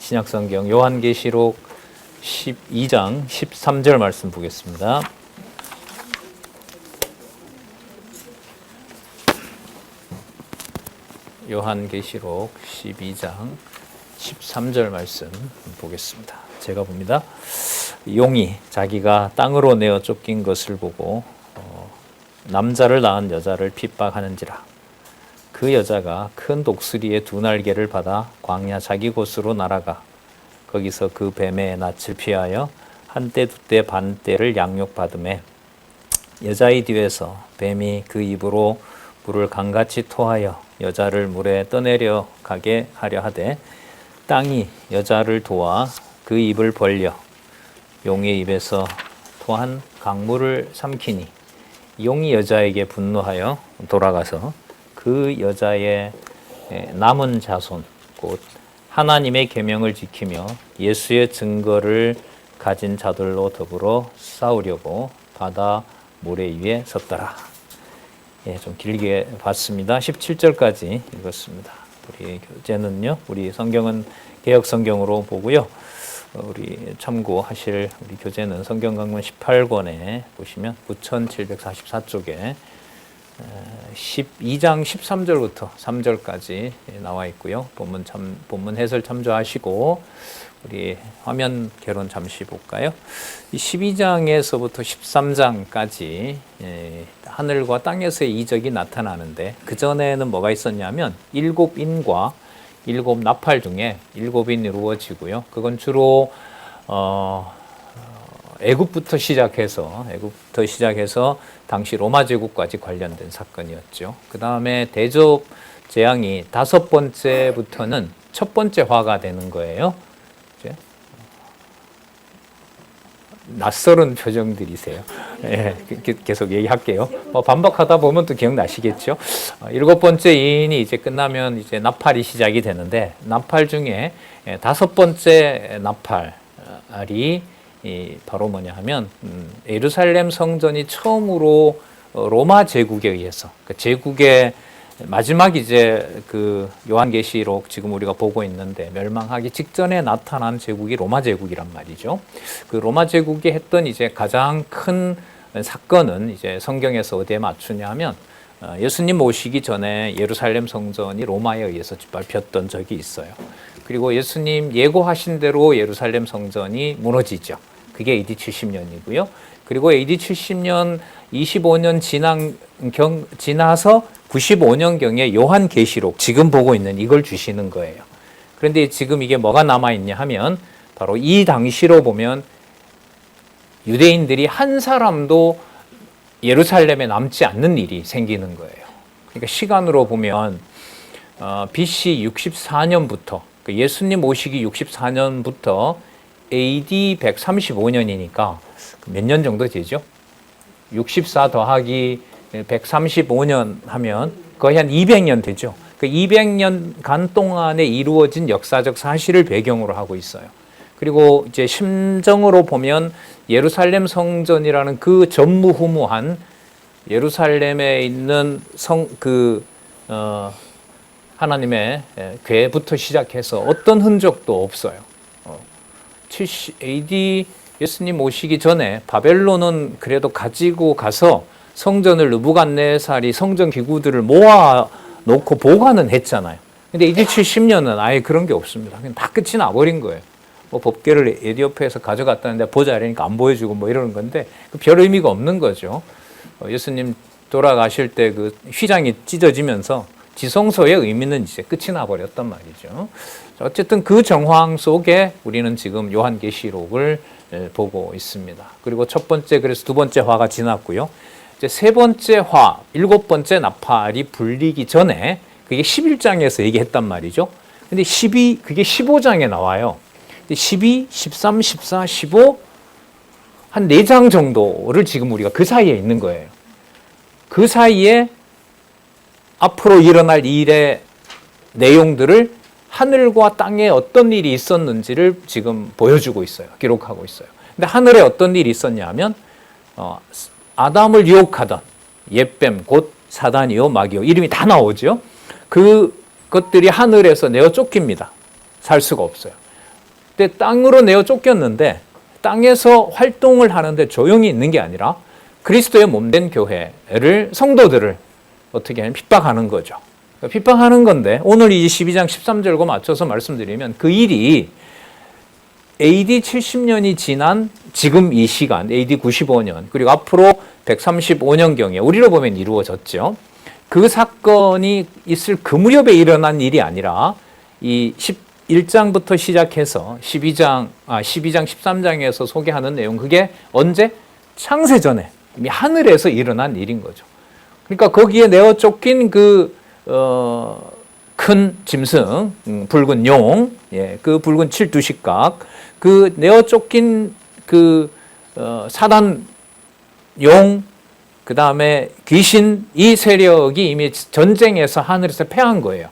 신약성경 요한계시록 12장 13절 말씀 보겠습니다. 요한계시록 12장 13절 말씀 보겠습니다. 제가 봅니다. 용이 자기가 땅으로 내어 쫓긴 것을 보고 남자를 낳은 여자를 핍박하는지라. 그 여자가 큰 독수리의 두 날개를 받아 광야 자기 곳으로 날아가 거기서 그 뱀의 낯을 피하여 한때 두때 반때를 양육받음에 여자의 뒤에서 뱀이 그 입으로 물을 강같이 토하여 여자를 물에 떠내려 가게 하려 하되 땅이 여자를 도와 그 입을 벌려 용의 입에서 토한 강물을 삼키니 용이 여자에게 분노하여 돌아가서 그 여자의 남은 자손 곧 하나님의 계명을 지키며 예수의 증거를 가진 자들로 더불어 싸우려고 바다 모래 위에 섰더라. 좀 길게 봤습니다. 17절까지 읽었습니다. 우리 교재는요, 우리 성경은 개역 성경으로 보고요. 우리 참고하실 우리 교재는 성경강론 18권에 보시면 9744쪽에 12장 13절부터 3절까지 나와 있고요. 본문 해설 참조하시고 우리 화면 개론 잠시 볼까요? 이 12장에서부터 13장까지 하늘과 땅에서의 이적이 나타나는데 그 전에는 뭐가 있었냐면 7인과 7 나팔 중에 7인 이루어지고요. 그건 주로 애굽부터 시작해서 당시 로마 제국까지 관련된 사건이었죠. 그 다음에 대접 재앙이 5번째부터는 첫 번째 화가 되는 거예요. 이제 낯설은 표정들이세요. 계속 얘기할게요. 반복하다 보면 또 기억나시겠죠. 7번째 인이 이제 끝나면 이제 나팔이 시작이 되는데 나팔 중에 5번째 나팔이 바로 뭐냐 하면 예루살렘 성전이 처음으로 로마 제국에 의해서 그 제국의 마지막 이제 그 요한계시록 지금 우리가 보고 있는데 멸망하기 직전에 나타난 제국이 로마 제국이란 말이죠. 그 로마 제국이 했던 이제 가장 큰 사건은 이제 성경에서 어디에 맞추냐 하면 예수님 오시기 전에 예루살렘 성전이 로마에 의해서 짓밟혔던 적이 있어요. 그리고 예수님 예고하신 대로 예루살렘 성전이 무너지죠. 그게 AD 70년이고요. 그리고 AD 70년 25년 지나서 95년경에 요한계시록 지금 보고 있는 이걸 주시는 거예요. 그런데 지금 이게 뭐가 남아있냐 하면 바로 이 당시로 보면 유대인들이 한 사람도 예루살렘에 남지 않는 일이 생기는 거예요. 그러니까 시간으로 보면 BC 64년부터 예수님 오시기 64년부터 AD 135년이니까 몇 년 정도 되죠? 64 더하기 135년 하면 거의 한 200년 되죠. 그 200년간 동안에 이루어진 역사적 사실을 배경으로 하고 있어요. 그리고 이제 심정으로 보면 예루살렘 성전이라는 그 전무후무한 예루살렘에 있는 하나님의 궤부터 시작해서 어떤 흔적도 없어요. AD 예수님 오시기 전에 바벨론은 그래도 가지고 가서 성전을 느부갓네살이 성전 기구들을 모아 놓고 보관은 했잖아요. 근데 AD 70년은 아예 그런 게 없습니다. 그냥 다 끝이 나버린 거예요. 법궤를 에디오피아에서 가져갔다는데 보자 이러니까 안 보여주고 이러는 건데 별 의미가 없는 거죠. 예수님 돌아가실 때 그 휘장이 찢어지면서 지성소의 의미는 이제 끝이 나버렸단 말이죠. 어쨌든 그 정황 속에 우리는 지금 요한계시록을 보고 있습니다. 그리고 첫 번째, 그래서 두 번째 화가 지났고요. 이제 세 번째 화, 7번째 나팔이 불리기 전에 그게 11장에서 얘기했단 말이죠. 근데 그게 15장에 나와요. 12, 13, 14, 15, 한 4장 정도를 지금 우리가 그 사이에 있는 거예요. 그 사이에 앞으로 일어날 일의 내용들을 하늘과 땅에 어떤 일이 있었는지를 지금 보여주고 있어요. 기록하고 있어요. 근데 하늘에 어떤 일이 있었냐 하면 아담을 유혹하던 옛뱀 곧 사단이요 마귀요 이름이 다 나오죠. 그것들이 하늘에서 내어 쫓깁니다. 살 수가 없어요. 근데 땅으로 내어 쫓겼는데 땅에서 활동을 하는데 조용히 있는 게 아니라 그리스도의 몸된 교회를 성도들을 어떻게 하면 핍박하는 거죠. 그러니까 핍박하는 건데 오늘 이 12장 13절과 맞춰서 말씀드리면 그 일이 AD 70년이 지난 지금 이 시간 AD 95년 그리고 앞으로 135년경에 우리로 보면 이루어졌죠. 그 사건이 있을 그 무렵에 일어난 일이 아니라 이 11장부터 시작해서 12장 13장에서 소개하는 내용 그게 언제? 창세전에 이미 하늘에서 일어난 일인 거죠. 그러니까 거기에 내어 쫓긴 큰 짐승, 붉은 용, 그 붉은 칠두식각, 그 내어 쫓긴 사단 용, 그 다음에 귀신, 이 세력이 이미 전쟁에서 하늘에서 패한 거예요.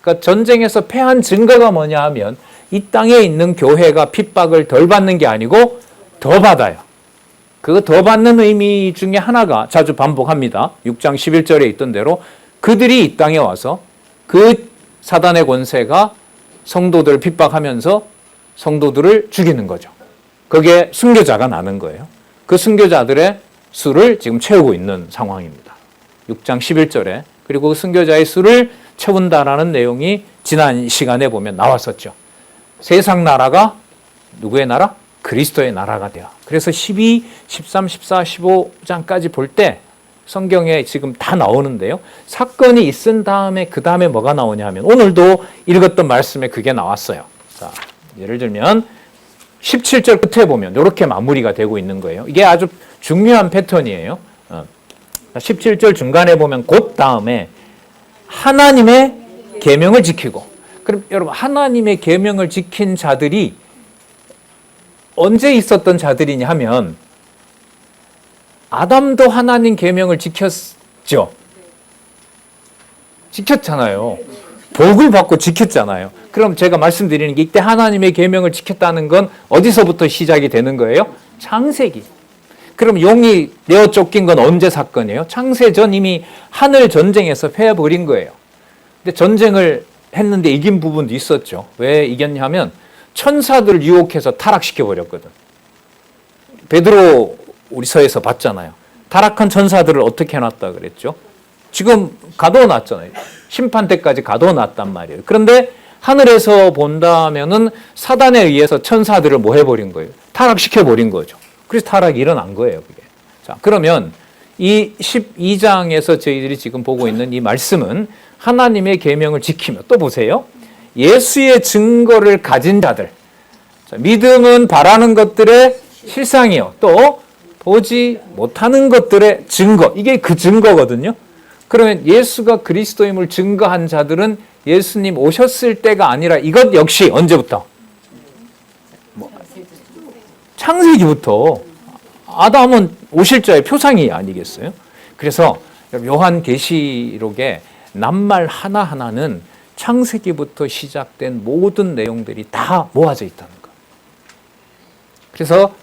그러니까 전쟁에서 패한 증거가 뭐냐 하면 이 땅에 있는 교회가 핍박을 덜 받는 게 아니고 더 받아요. 그 더 받는 의미 중에 하나가 자주 반복합니다. 6장 11절에 있던 대로 그들이 이 땅에 와서 그 사단의 권세가 성도들을 핍박하면서 성도들을 죽이는 거죠. 그게 순교자가 나는 거예요. 그 순교자들의 수를 지금 채우고 있는 상황입니다. 6장 11절에 그리고 그 순교자의 수를 채운다라는 내용이 지난 시간에 보면 나왔었죠. 세상 나라가 누구의 나라? 그리스도의 나라가 돼요. 그래서 12, 13, 14, 15장까지 볼 때 성경에 지금 다 나오는데요. 사건이 있은 다음에 그 다음에 뭐가 나오냐 하면 오늘도 읽었던 말씀에 그게 나왔어요. 자, 예를 들면 17절 끝에 보면 이렇게 마무리가 되고 있는 거예요. 이게 아주 중요한 패턴이에요. 17절 중간에 보면 곧 다음에 하나님의 계명을 지키고 그럼 여러분 하나님의 계명을 지킨 자들이 언제 있었던 자들이냐 하면 아담도 하나님 계명을 지켰죠. 지켰잖아요. 복을 받고 지켰잖아요. 그럼 제가 말씀드리는 게 이때 하나님의 계명을 지켰다는 건 어디서부터 시작이 되는 거예요? 창세기. 그럼 용이 내어 쫓긴 건 언제 사건이에요? 창세전 이미 하늘 전쟁에서 패해버린 거예요. 근데 전쟁을 했는데 이긴 부분도 있었죠. 왜 이겼냐면 천사들을 유혹해서 타락시켜버렸거든. 베드로 우리 서에서 봤잖아요. 타락한 천사들을 어떻게 해놨다 그랬죠? 지금 가둬놨잖아요. 심판 때까지 가둬놨단 말이에요. 그런데 하늘에서 본다면은 사단에 의해서 천사들을 뭐 해버린 거예요? 타락시켜버린 거죠. 그래서 타락이 일어난 거예요, 그게. 자, 그러면 이 12장에서 저희들이 지금 보고 있는 이 말씀은 하나님의 계명을 지키며 또 보세요. 예수의 증거를 가진 자들. 자, 믿음은 바라는 것들의 실상이요. 또 보지 못하는 것들의 증거. 이게 그 증거거든요. 그러면 예수가 그리스도임을 증거한 자들은 예수님 오셨을 때가 아니라 이것 역시 언제부터? 창세기부터 아담은 오실 자의 표상이 아니겠어요? 그래서 요한계시록의 낱말 하나하나는 창세기부터 시작된 모든 내용들이 다 모아져 있다는 거. 그래서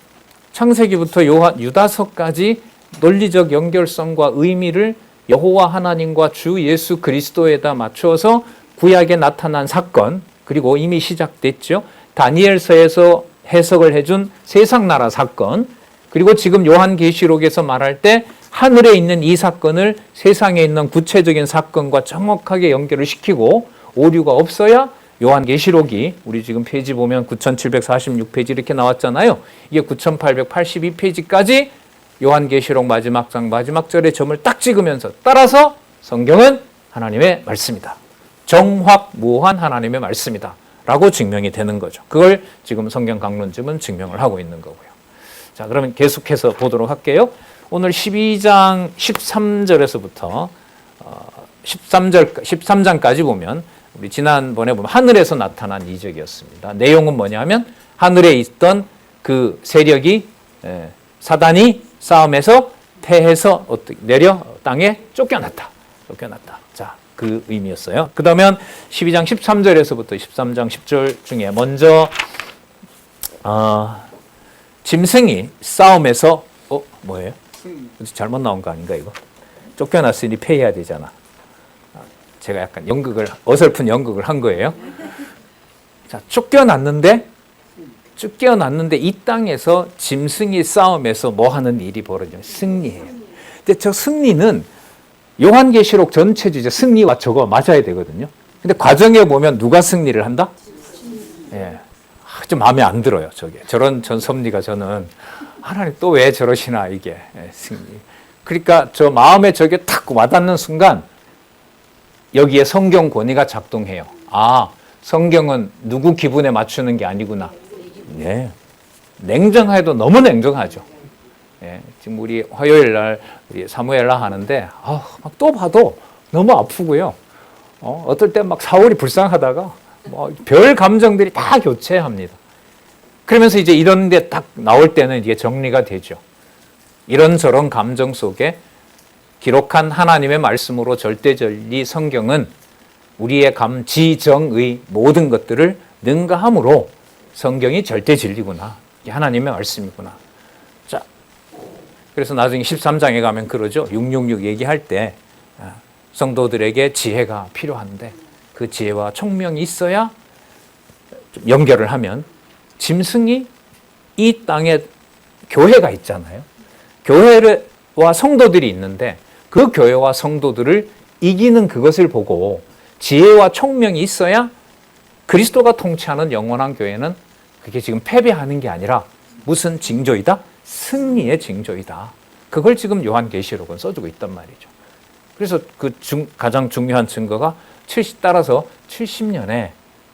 창세기부터 유다서까지 논리적 연결성과 의미를 여호와 하나님과 주 예수 그리스도에다 맞추어서 구약에 나타난 사건, 그리고 이미 시작됐죠. 다니엘서에서 해석을 해준 세상나라 사건, 그리고 지금 요한계시록에서 말할 때 하늘에 있는 이 사건을 세상에 있는 구체적인 사건과 정확하게 연결을 시키고 오류가 없어야 요한계시록이 우리 지금 페이지 보면 9746페이지 이렇게 나왔잖아요. 이게 9882페이지까지 요한계시록 마지막 장 마지막 절에 점을 딱 찍으면서 따라서 성경은 하나님의 말씀이다. 정확무한 하나님의 말씀이다. 라고 증명이 되는 거죠. 그걸 지금 성경 강론집은 증명을 하고 있는 거고요. 자, 그러면 계속해서 보도록 할게요. 오늘 12장 13절에서부터 13장까지 보면 우리 지난번에 보면 하늘에서 나타난 이적이었습니다. 내용은 뭐냐면 하늘에 있던 그 세력이 사단이 싸움에서 패해서 내려 땅에 쫓겨났다. 자, 그 의미였어요. 그 다음에 12장 13절에서부터 13장 10절 중에 먼저 짐승이 싸움에서 뭐예요? 잘못 나온 거 아닌가 이거? 쫓겨났으니 패해야 되잖아. 제가 약간 어설픈 연극을 한 거예요. 자, 쫓겨났는데 쭉 깨어났는데 이 땅에서 짐승이 싸움에서 뭐 하는 일이 벌어져요? 승리해요. 근데 저 승리는 요한계시록 전체주 이제 승리와 저거 맞아야 되거든요. 근데 과정에 보면 누가 승리를 한다? 예. 좀 마음에 안 들어요, 저게. 저런 전 섭리가 저는 하나님 또 왜 저러시나, 이게. 예, 승리. 그러니까 저 마음에 저게 탁 와닿는 순간 여기에 성경 권위가 작동해요. 아, 성경은 누구 기분에 맞추는 게 아니구나. 예. 냉정해도 너무 냉정하죠. 예. 지금 우리 화요일 날, 우리 사무엘 날 하는데, 막 또 봐도 너무 아프고요. 어떨 때 막 사울이 불쌍하다가, 별 감정들이 다 교체합니다. 그러면서 이제 이런 데 딱 나올 때는 이게 정리가 되죠. 이런저런 감정 속에 기록한 하나님의 말씀으로 절대절리 성경은 우리의 감지정의 모든 것들을 능가함으로 성경이 절대진리구나. 이게 하나님의 말씀이구나. 자, 그래서 나중에 13장에 가면 그러죠. 666 얘기할 때 성도들에게 지혜가 필요한데 그 지혜와 총명이 있어야 좀 연결을 하면 짐승이 이 땅에 교회가 있잖아요. 교회와 성도들이 있는데 그 교회와 성도들을 이기는 그것을 보고 지혜와 총명이 있어야 그리스도가 통치하는 영원한 교회는 그게 지금 패배하는 게 아니라 무슨 징조이다? 승리의 징조이다. 그걸 지금 요한계시록은 써주고 있단 말이죠. 그래서 가장 중요한 증거가 따라서 70년에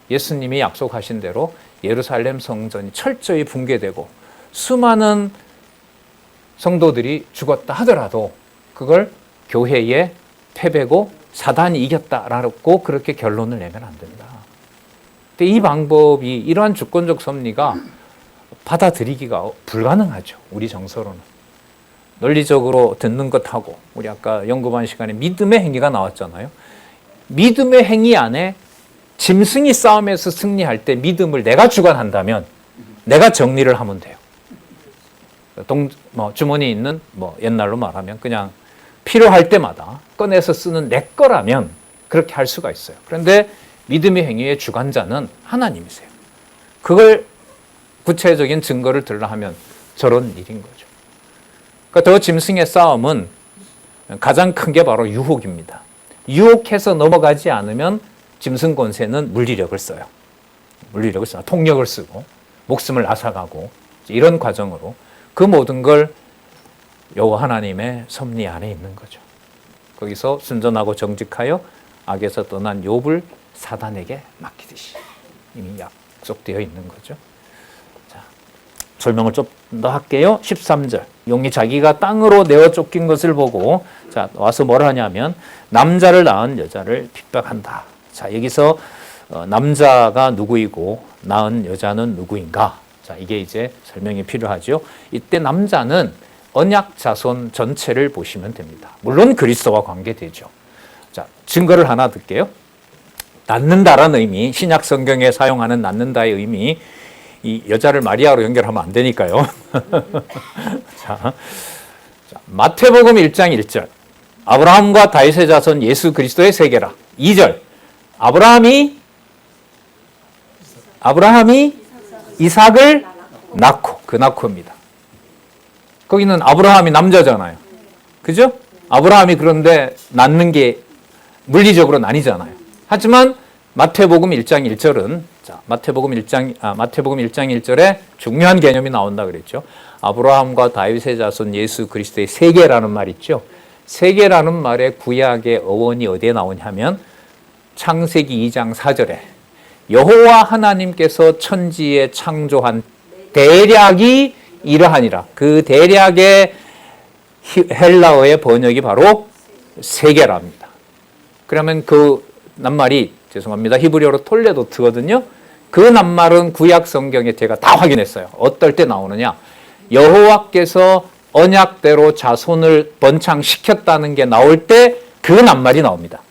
예수님이 약속하신 대로 예루살렘 성전이 철저히 붕괴되고 수많은 성도들이 죽었다 하더라도 그걸 교회의 패배고 사단이 이겼다라고 그렇게 결론을 내면 안 된다. 근데 이 방법이 이러한 주권적 섭리가 받아들이기가 불가능하죠. 우리 정서로는. 논리적으로 듣는 것하고 우리 아까 연구반 시간에 믿음의 행위가 나왔잖아요. 믿음의 행위 안에 짐승이 싸움에서 승리할 때 믿음을 내가 주관한다면 내가 정리를 하면 돼요. 주머니에 있는 옛날로 말하면 그냥 필요할 때마다 꺼내서 쓰는 내 거라면 그렇게 할 수가 있어요. 그런데 믿음의 행위의 주관자는 하나님이세요. 그걸 구체적인 증거를 들라 하면 저런 일인 거죠. 그러니까 더 짐승의 싸움은 가장 큰 게 바로 유혹입니다. 유혹해서 넘어가지 않으면 짐승 권세는 물리력을 써요. 물리력을 써요. 통력을 쓰고 목숨을 앗아가고 이런 과정으로 그 모든 걸 여호와 하나님의 섭리 안에 있는 거죠. 거기서 순전하고 정직하여 악에서 떠난 욥을 사단에게 맡기듯이 이미 약속되어 있는 거죠. 자, 설명을 좀 더 할게요. 13절. 용이 자기가 땅으로 내어 쫓긴 것을 보고 자, 와서 뭘 하냐면 남자를 낳은 여자를 핍박한다. 자, 여기서 남자가 누구이고 낳은 여자는 누구인가? 자, 이게 이제 설명이 필요하죠. 이때 남자는 언약 자손 전체를 보시면 됩니다. 물론 그리스도와 관계되죠. 자, 증거를 하나 들게요. 낳는다라는 의미, 신약 성경에 사용하는 낳는다의 의미, 이 여자를 마리아로 연결하면 안 되니까요. 자, 마태복음 1장 1절. 아브라함과 다윗의 자손 예수 그리스도의 세계라. 2절. 아브라함이 이삭을 낳고, 그 낳고입니다. 거기는 아브라함이 남자잖아요. 그죠? 아브라함이 그런데 낳는 게 물리적으로는 아니잖아요. 하지만 마태복음 1장 1절은 마태복음 1장 1절에 중요한 개념이 나온다 그랬죠. 아브라함과 다윗의 자손 예수 그리스도의 세계라는 말 있죠. 세계라는 말의 구약의 어원이 어디에 나오냐면 창세기 2장 4절에 여호와 하나님께서 천지에 창조한 대략이 이러하니라. 그 대략의 헬라어의 번역이 바로 세계랍니다. 그러면 그 낱말이 히브리어로 톨레도트거든요. 그 낱말은 구약 성경에 제가 다 확인했어요. 어떨 때 나오느냐? 여호와께서 언약대로 자손을 번창시켰다는 게 나올 때 그 낱말이 나옵니다.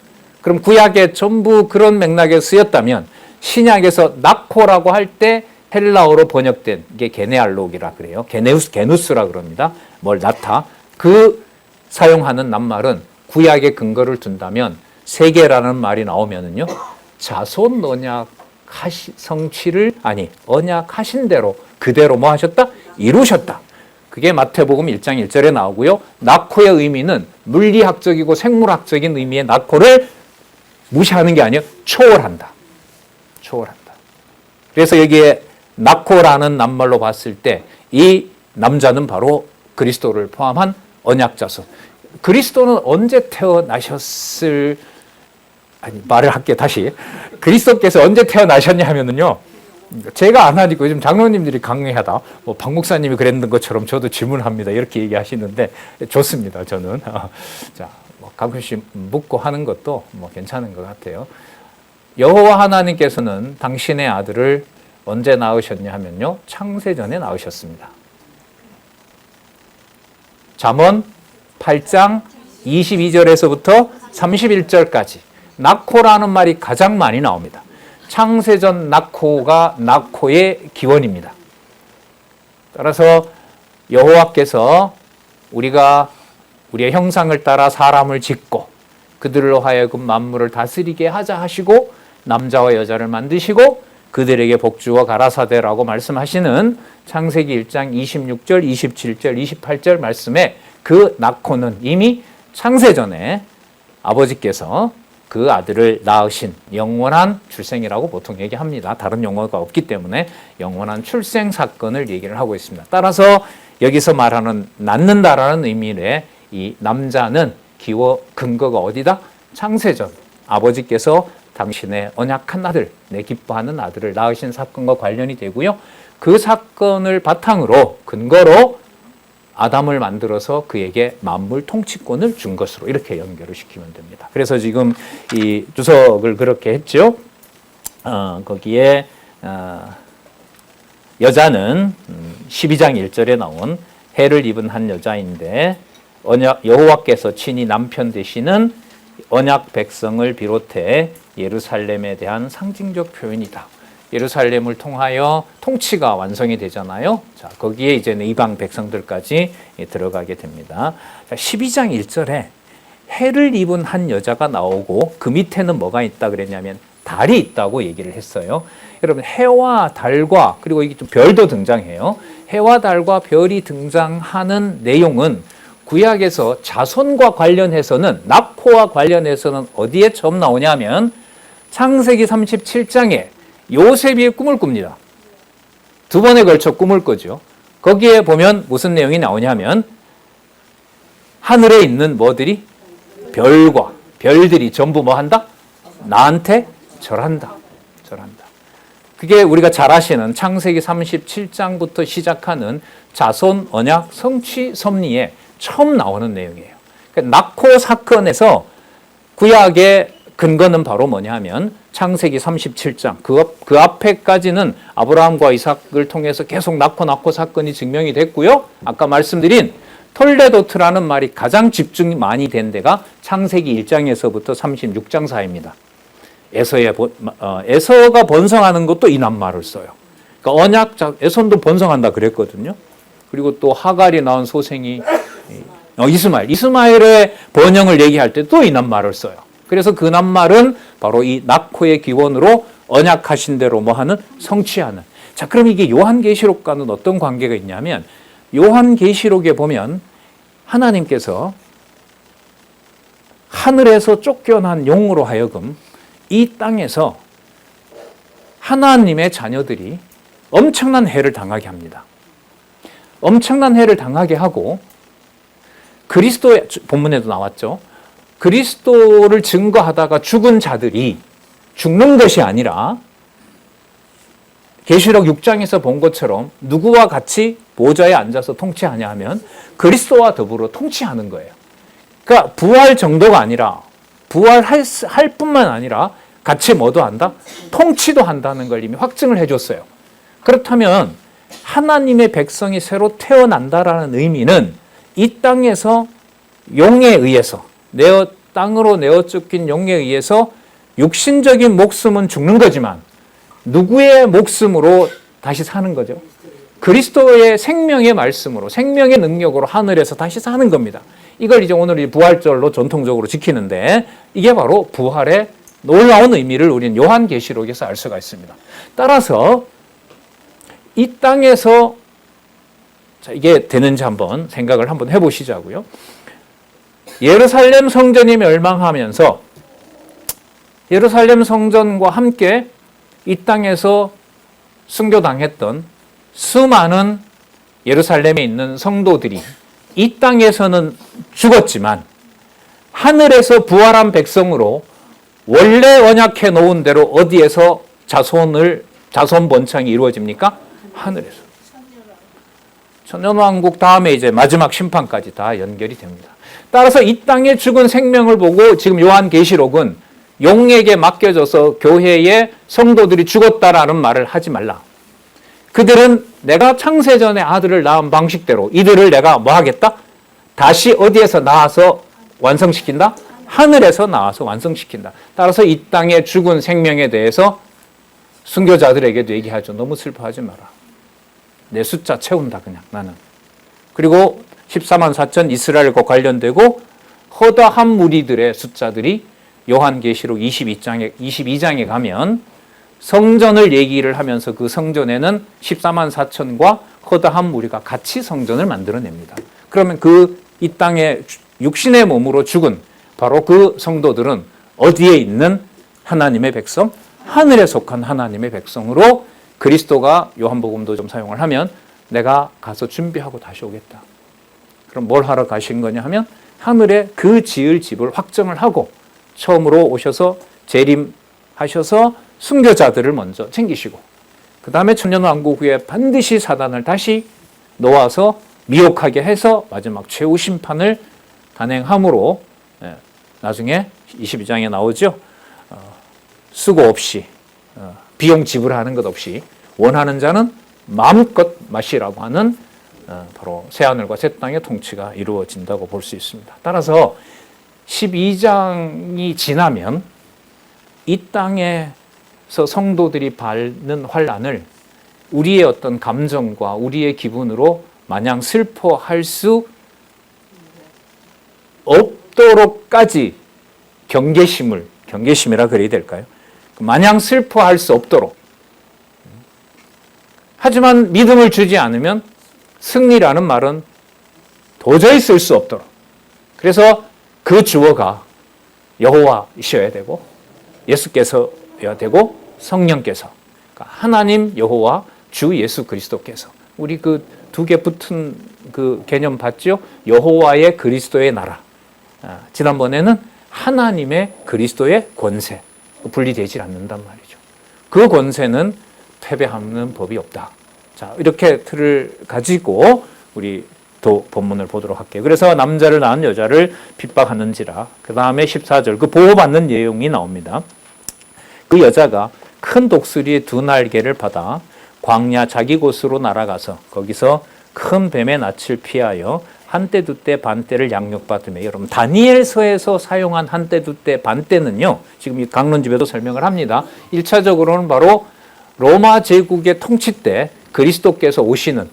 그럼 구약에 전부 그런 맥락에 쓰였다면 신약에서 낳고라고 할 때 헬라어로 번역된 게 게네알록이라 그래요. 게누스라 그럽니다. 뭘 낳다. 그 사용하는 낱말은 구약의 근거를 둔다면 세계라는 말이 나오면은요. 자손 언약 언약하신 대로 그대로 뭐 하셨다? 이루셨다. 그게 마태복음 1장 1절에 나오고요. 낙호의 의미는 물리학적이고 생물학적인 의미의 낙호를 무시하는 게 아니에요. 초월한다. 초월한다. 그래서 여기에 낙호라는 낱말로 봤을 때 이 남자는 바로 그리스도를 포함한 언약자손. 그리스도는 언제 태어나셨을 말을 할게 다시. 그리스도께서 언제 태어나셨냐 하면은요. 제가 안 하니까 요즘 장로님들이 강의하다 박 목사님이 그랬는 것처럼 저도 질문합니다. 이렇게 얘기하시는데 좋습니다. 저는 자, 가끔씩 묻고 하는 것도 괜찮은 것 같아요. 여호와 하나님께서는 당신의 아들을 언제 낳으셨냐 하면요. 창세전에 낳으셨습니다. 잠언 8장 22절에서부터 31절까지 낙호라는 말이 가장 많이 나옵니다. 창세전 낙호가 낙호의 기원입니다. 따라서 여호와께서 우리가 우리의 형상을 따라 사람을 짓고 그들로 하여금 만물을 다스리게 하자 하시고 남자와 여자를 만드시고 그들에게 복주어 가라사대라고 말씀하시는 창세기 1장 26절, 27절, 28절 말씀에 그 낙호는 이미 창세전에 아버지께서 그 아들을 낳으신 영원한 출생이라고 보통 얘기합니다. 다른 용어가 없기 때문에 영원한 출생 사건을 얘기를 하고 있습니다. 따라서 여기서 말하는 낳는다라는 의미의 이 남자는 근거가 어디다? 창세전. 아버지께서 당신의 언약한 아들, 내 기뻐하는 아들을 낳으신 사건과 관련이 되고요. 그 사건을 바탕으로 근거로 아담을 만들어서 그에게 만물 통치권을 준 것으로 이렇게 연결을 시키면 됩니다. 그래서 지금 이 주석을 그렇게 했죠. 거기에 여자는 12장 1절에 나온 해를 입은 한 여자인데 여호와께서 친히 남편 되시는 언약 백성을 비롯해 예루살렘에 대한 상징적 표현이다. 예루살렘을 통하여 통치가 완성이 되잖아요. 자, 거기에 이제 이방 백성들까지 들어가게 됩니다. 자, 12장 1절에 해를 입은 한 여자가 나오고 그 밑에는 뭐가 있다 그랬냐면 달이 있다고 얘기를 했어요. 여러분 해와 달과 그리고 이게 좀 별도 등장해요. 해와 달과 별이 등장하는 내용은 구약에서 자손과 관련해서는 낙호와 관련해서는 어디에 처음 나오냐면 창세기 37장에 요셉이 꿈을 꿉니다. 두 번에 걸쳐 꿈을 꾸죠. 거기에 보면 무슨 내용이 나오냐면 하늘에 있는 뭐들이 별들이 전부 뭐 한다? 나한테 절한다. 그게 우리가 잘 아시는 창세기 37장부터 시작하는 자손 언약 성취 섭리에 처음 나오는 내용이에요. 그러니까 낙호 사건에서 구약의 근거는 바로 뭐냐 하면 창세기 37장 그 앞에까지는 아브라함과 이삭을 통해서 계속 낙호 사건이 증명이 됐고요. 아까 말씀드린 톨레도트라는 말이 가장 집중이 많이 된 데가 창세기 1장에서부터 36장 사이입니다. 에서가 번성하는 것도 이 낱말을 써요. 그러니까 에손도 번성한다 그랬거든요. 그리고 또 하갈이 낳은 소생이 이스마엘의 번영을 얘기할 때 또 이 낱말을 써요. 그래서 그 낱말은 바로 이 낙호의 기원으로 언약하신 대로 뭐하는 성취하는. 자, 그럼 이게 요한계시록과는 어떤 관계가 있냐면 요한계시록에 보면 하나님께서 하늘에서 쫓겨난 용으로 하여금 이 땅에서 하나님의 자녀들이 엄청난 해를 당하게 합니다. 엄청난 해를 당하게 하고 그리스도의 본문에도 나왔죠. 그리스도를 증거하다가 죽은 자들이 죽는 것이 아니라 계시록 6장에서 본 것처럼 누구와 같이 보좌에 앉아서 통치하냐 하면 그리스도와 더불어 통치하는 거예요. 그러니까 부활 정도가 아니라 부활할 뿐만 아니라 같이 뭐도 한다? 통치도 한다는 걸 이미 확증을 해줬어요. 그렇다면 하나님의 백성이 새로 태어난다라는 의미는 이 땅에서 용에 의해서 땅으로 내어 쫓긴 용에 의해서 육신적인 목숨은 죽는 거지만 누구의 목숨으로 다시 사는 거죠? 그리스도의 생명의 말씀으로 생명의 능력으로 하늘에서 다시 사는 겁니다. 이걸 이제 오늘 부활절로 전통적으로 지키는데 이게 바로 부활의 놀라운 의미를 우리는 요한계시록에서 알 수가 있습니다. 따라서 이 땅에서 자, 이게 되는지 한번 생각을 한번 해보시자고요. 예루살렘 성전이 멸망하면서 예루살렘 성전과 함께 이 땅에서 순교당했던 수많은 예루살렘에 있는 성도들이 이 땅에서는 죽었지만 하늘에서 부활한 백성으로 원래 언약해 놓은 대로 어디에서 자손 번창이 이루어집니까? 하늘에서. 천년왕국 다음에 이제 마지막 심판까지 다 연결이 됩니다. 따라서 이 땅에 죽은 생명을 보고 지금 요한계시록은 용에게 맡겨져서 교회의 성도들이 죽었다라는 말을 하지 말라. 그들은 내가 창세전에 아들을 낳은 방식대로 이들을 내가 뭐 하겠다? 다시 어디에서 나와서 완성시킨다? 하늘에서 나와서 완성시킨다. 따라서 이 땅에 죽은 생명에 대해서 순교자들에게도 얘기하죠. 너무 슬퍼하지 마라. 내 숫자 채운다 그냥 나는. 그리고 14만 4천 이스라엘과 관련되고 허다한 무리들의 숫자들이 요한계시록 22장에 가면 성전을 얘기를 하면서 그 성전에는 14만 4천과 허다한 무리가 같이 성전을 만들어냅니다. 그러면 이 땅에 육신의 몸으로 죽은 바로 그 성도들은 어디에 있는 하나님의 백성? 하늘에 속한 하나님의 백성으로 그리스도가 요한복음도 좀 사용을 하면 내가 가서 준비하고 다시 오겠다. 그럼 뭘 하러 가신 거냐 하면 하늘에 그 지을 집을 확정을 하고 처음으로 오셔서 재림하셔서 순교자들을 먼저 챙기시고 그 다음에 천년왕국 후에 반드시 사단을 다시 놓아서 미혹하게 해서 마지막 최후 심판을 단행함으로 나중에 22장에 나오죠. 수고 없이 비용 지불하는 것 없이 원하는 자는 마음껏 마시라고 하는 바로 새하늘과 새 땅의 통치가 이루어진다고 볼 수 있습니다. 따라서 12장이 지나면 이 땅에서 성도들이 받는 환난을 우리의 어떤 감정과 우리의 기분으로 마냥 슬퍼할 수 없도록까지 경계심이라 그래야 될까요? 마냥 슬퍼할 수 없도록. 하지만 믿음을 주지 않으면 승리라는 말은 도저히 쓸 수 없도록. 그래서 그 주어가 여호와이셔야 되고 예수께서여야 되고 성령께서, 그러니까 하나님 여호와 주 예수 그리스도께서. 우리 그 두 개 붙은 그 개념 봤죠? 여호와의 그리스도의 나라. 지난번에는 하나님의 그리스도의 권세. 분리되지 않는단 말이죠. 그 권세는 패배하는 법이 없다. 자, 이렇게 틀을 가지고 우리 또 본문을 보도록 할게요. 그래서 남자를 낳은 여자를 핍박하는지라. 그 다음에 14절 그 보호받는 내용이 나옵니다. 그 여자가 큰 독수리의 두 날개를 받아 광야 자기 곳으로 날아가서 거기서 큰 뱀의 낯을 피하여 한때 두때 반때를 양육받으며, 여러분 다니엘서에서 사용한 한때 두때 반때는요 지금 이 강론집에도 설명을 합니다. 1차적으로는 바로 로마 제국의 통치 때 그리스도께서 오시는,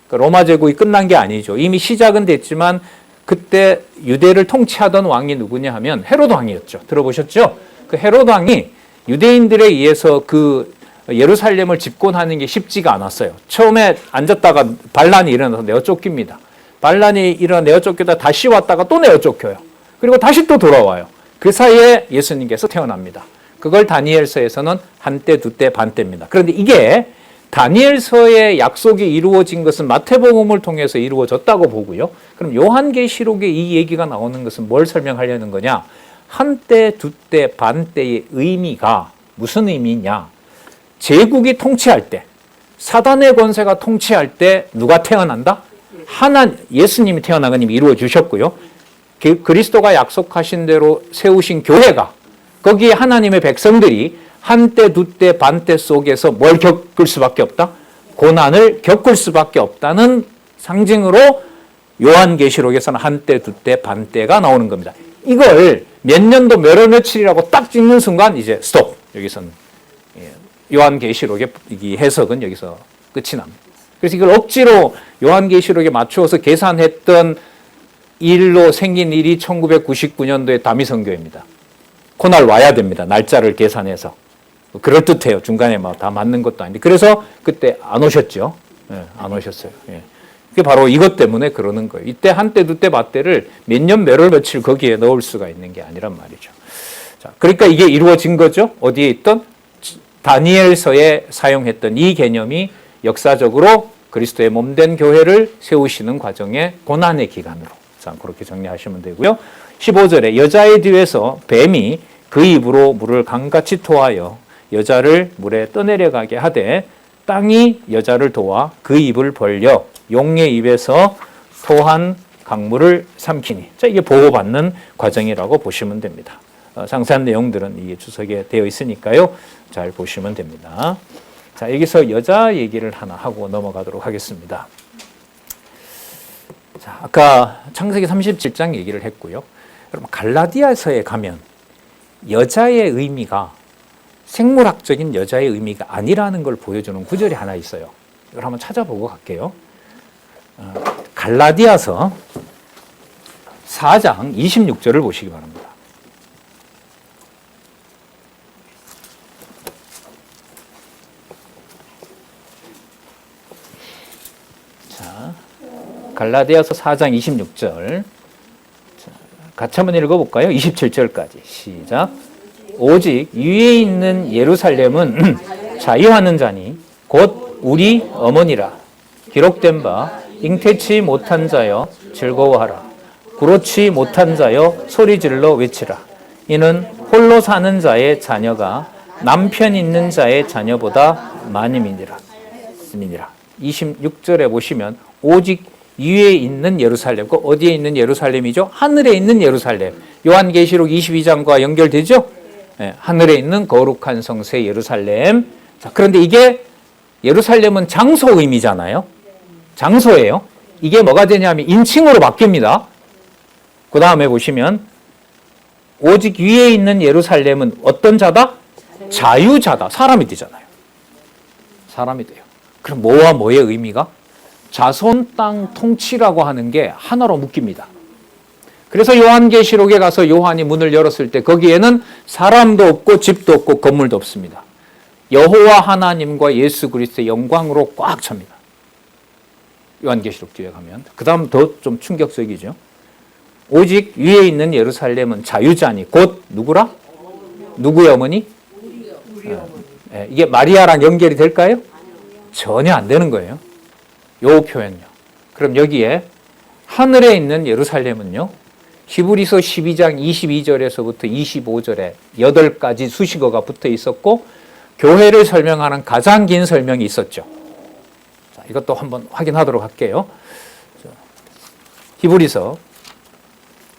그러니까 로마 제국이 끝난 게 아니죠. 이미 시작은 됐지만 그때 유대를 통치하던 왕이 누구냐 하면 헤롯 왕이었죠. 들어보셨죠? 그 헤롯 왕이 유대인들에 의해서 그 예루살렘을 집권하는 게 쉽지가 않았어요. 처음에 앉았다가 반란이 일어나서 내어 쫓깁니다. 반란이 일어나 내어 쫓기다 다시 왔다가 또 내어 쫓겨요. 그리고 다시 또 돌아와요. 그 사이에 예수님께서 태어납니다. 그걸 다니엘서에서는 한때, 두때, 반때입니다. 그런데 이게 다니엘서의 약속이 이루어진 것은 마태복음을 통해서 이루어졌다고 보고요. 그럼 요한계시록에 이 얘기가 나오는 것은 뭘 설명하려는 거냐? 한때, 두때, 반때의 의미가 무슨 의미냐? 제국이 통치할 때, 사단의 권세가 통치할 때 누가 태어난다? 예수님이 태어나가 이미 이루어 주셨고요. 그리스도가 약속하신 대로 세우신 교회가, 거기에 하나님의 백성들이 한때, 두때, 반때 속에서 뭘 겪을 수밖에 없다? 고난을 겪을 수밖에 없다는 상징으로 요한계시록에서는 한때, 두때, 반때가 나오는 겁니다. 이걸 몇 년도 몇 월 며칠이라고 딱 찍는 순간 이제 스톱. 여기서는 요한계시록의 이 해석은 여기서 끝이 납니다. 그래서 이걸 억지로 요한계시록에 맞추어서 계산했던 일로 생긴 일이 1999년도에 다미선교입니다. 그날 와야 됩니다. 날짜를 계산해서. 그럴듯해요. 중간에 막 다 맞는 것도 아닌데. 그래서 그때 안 오셨죠. 예, 안 오셨어요. 예. 그게 바로 이것 때문에 그러는 거예요. 이때 한때 두때 맞대를 몇 년 몇월 며칠 거기에 넣을 수가 있는 게 아니란 말이죠. 자, 그러니까 이게 이루어진 거죠. 어디에 있던 다니엘서에 사용했던 이 개념이 역사적으로 그리스도의 몸된 교회를 세우시는 과정의 고난의 기간으로. 자, 그렇게 정리하시면 되고요. 15절에 여자의 뒤에서 뱀이 그 입으로 물을 강같이 토하여 여자를 물에 떠내려가게 하되 땅이 여자를 도와 그 입을 벌려 용의 입에서 토한 강물을 삼키니. 자, 이게 보호받는 과정이라고 보시면 됩니다. 상세한 내용들은 이게 주석에 되어 있으니까요. 잘 보시면 됩니다. 자, 여기서 여자 얘기를 하나 하고 넘어가도록 하겠습니다. 자, 아까 창세기 37장 얘기를 했고요. 여러분, 갈라디아서에 가면 여자의 의미가 생물학적인 여자의 의미가 아니라는 걸 보여주는 구절이 하나 있어요. 이걸 한번 찾아보고 갈게요. 갈라디아서 4장 26절을 보시기 바랍니다. 자, 갈라디아서 4장 26절. 자, 같이 한번 읽어볼까요? 27절까지. 시작. 오직 위에 있는 예루살렘은 자유하는 자니 곧 우리 어머니라. 기록된 바 잉태치 못한 자여 즐거워하라. 부로치 못한 자여 소리질러 외치라. 이는 홀로 사는 자의 자녀가 남편 있는 자의 자녀보다 많음이니라. 26절에 보시면 오직 위에 있는 예루살렘, 그 어디에 있는 예루살렘이죠? 하늘에 있는 예루살렘. 요한계시록 22장과 연결되죠? 네, 하늘에 있는 거룩한 성새 예루살렘. 자, 그런데 이게 예루살렘은 장소 의미잖아요. 장소예요. 이게 뭐가 되냐면 인칭으로 바뀝니다. 그 다음에 보시면 오직 위에 있는 예루살렘은 어떤 자다? 자유자다. 사람이 되잖아요. 사람이 돼요. 그럼 뭐와 뭐의 의미가? 자손 땅 통치라고 하는 게 하나로 묶입니다. 그래서 요한계시록에 가서 요한이 문을 열었을 때 거기에는 사람도 없고 집도 없고 건물도 없습니다. 여호와 하나님과 예수 그리스도의 영광으로 꽉 찹니다. 요한계시록 뒤에 가면. 그 다음 더 좀 충격적이죠. 오직 위에 있는 예루살렘은 자유자니 곧 누구라? 누구의 어머니? 이게 마리아랑 연결이 될까요? 전혀 안 되는 거예요. 요 표현요. 그럼 여기에 하늘에 있는 예루살렘은요. 히브리서 12장 22절에서부터 25절에 8가지 수식어가 붙어 있었고 교회를 설명하는 가장 긴 설명이 있었죠. 자, 이것도 한번 확인하도록 할게요. 히브리서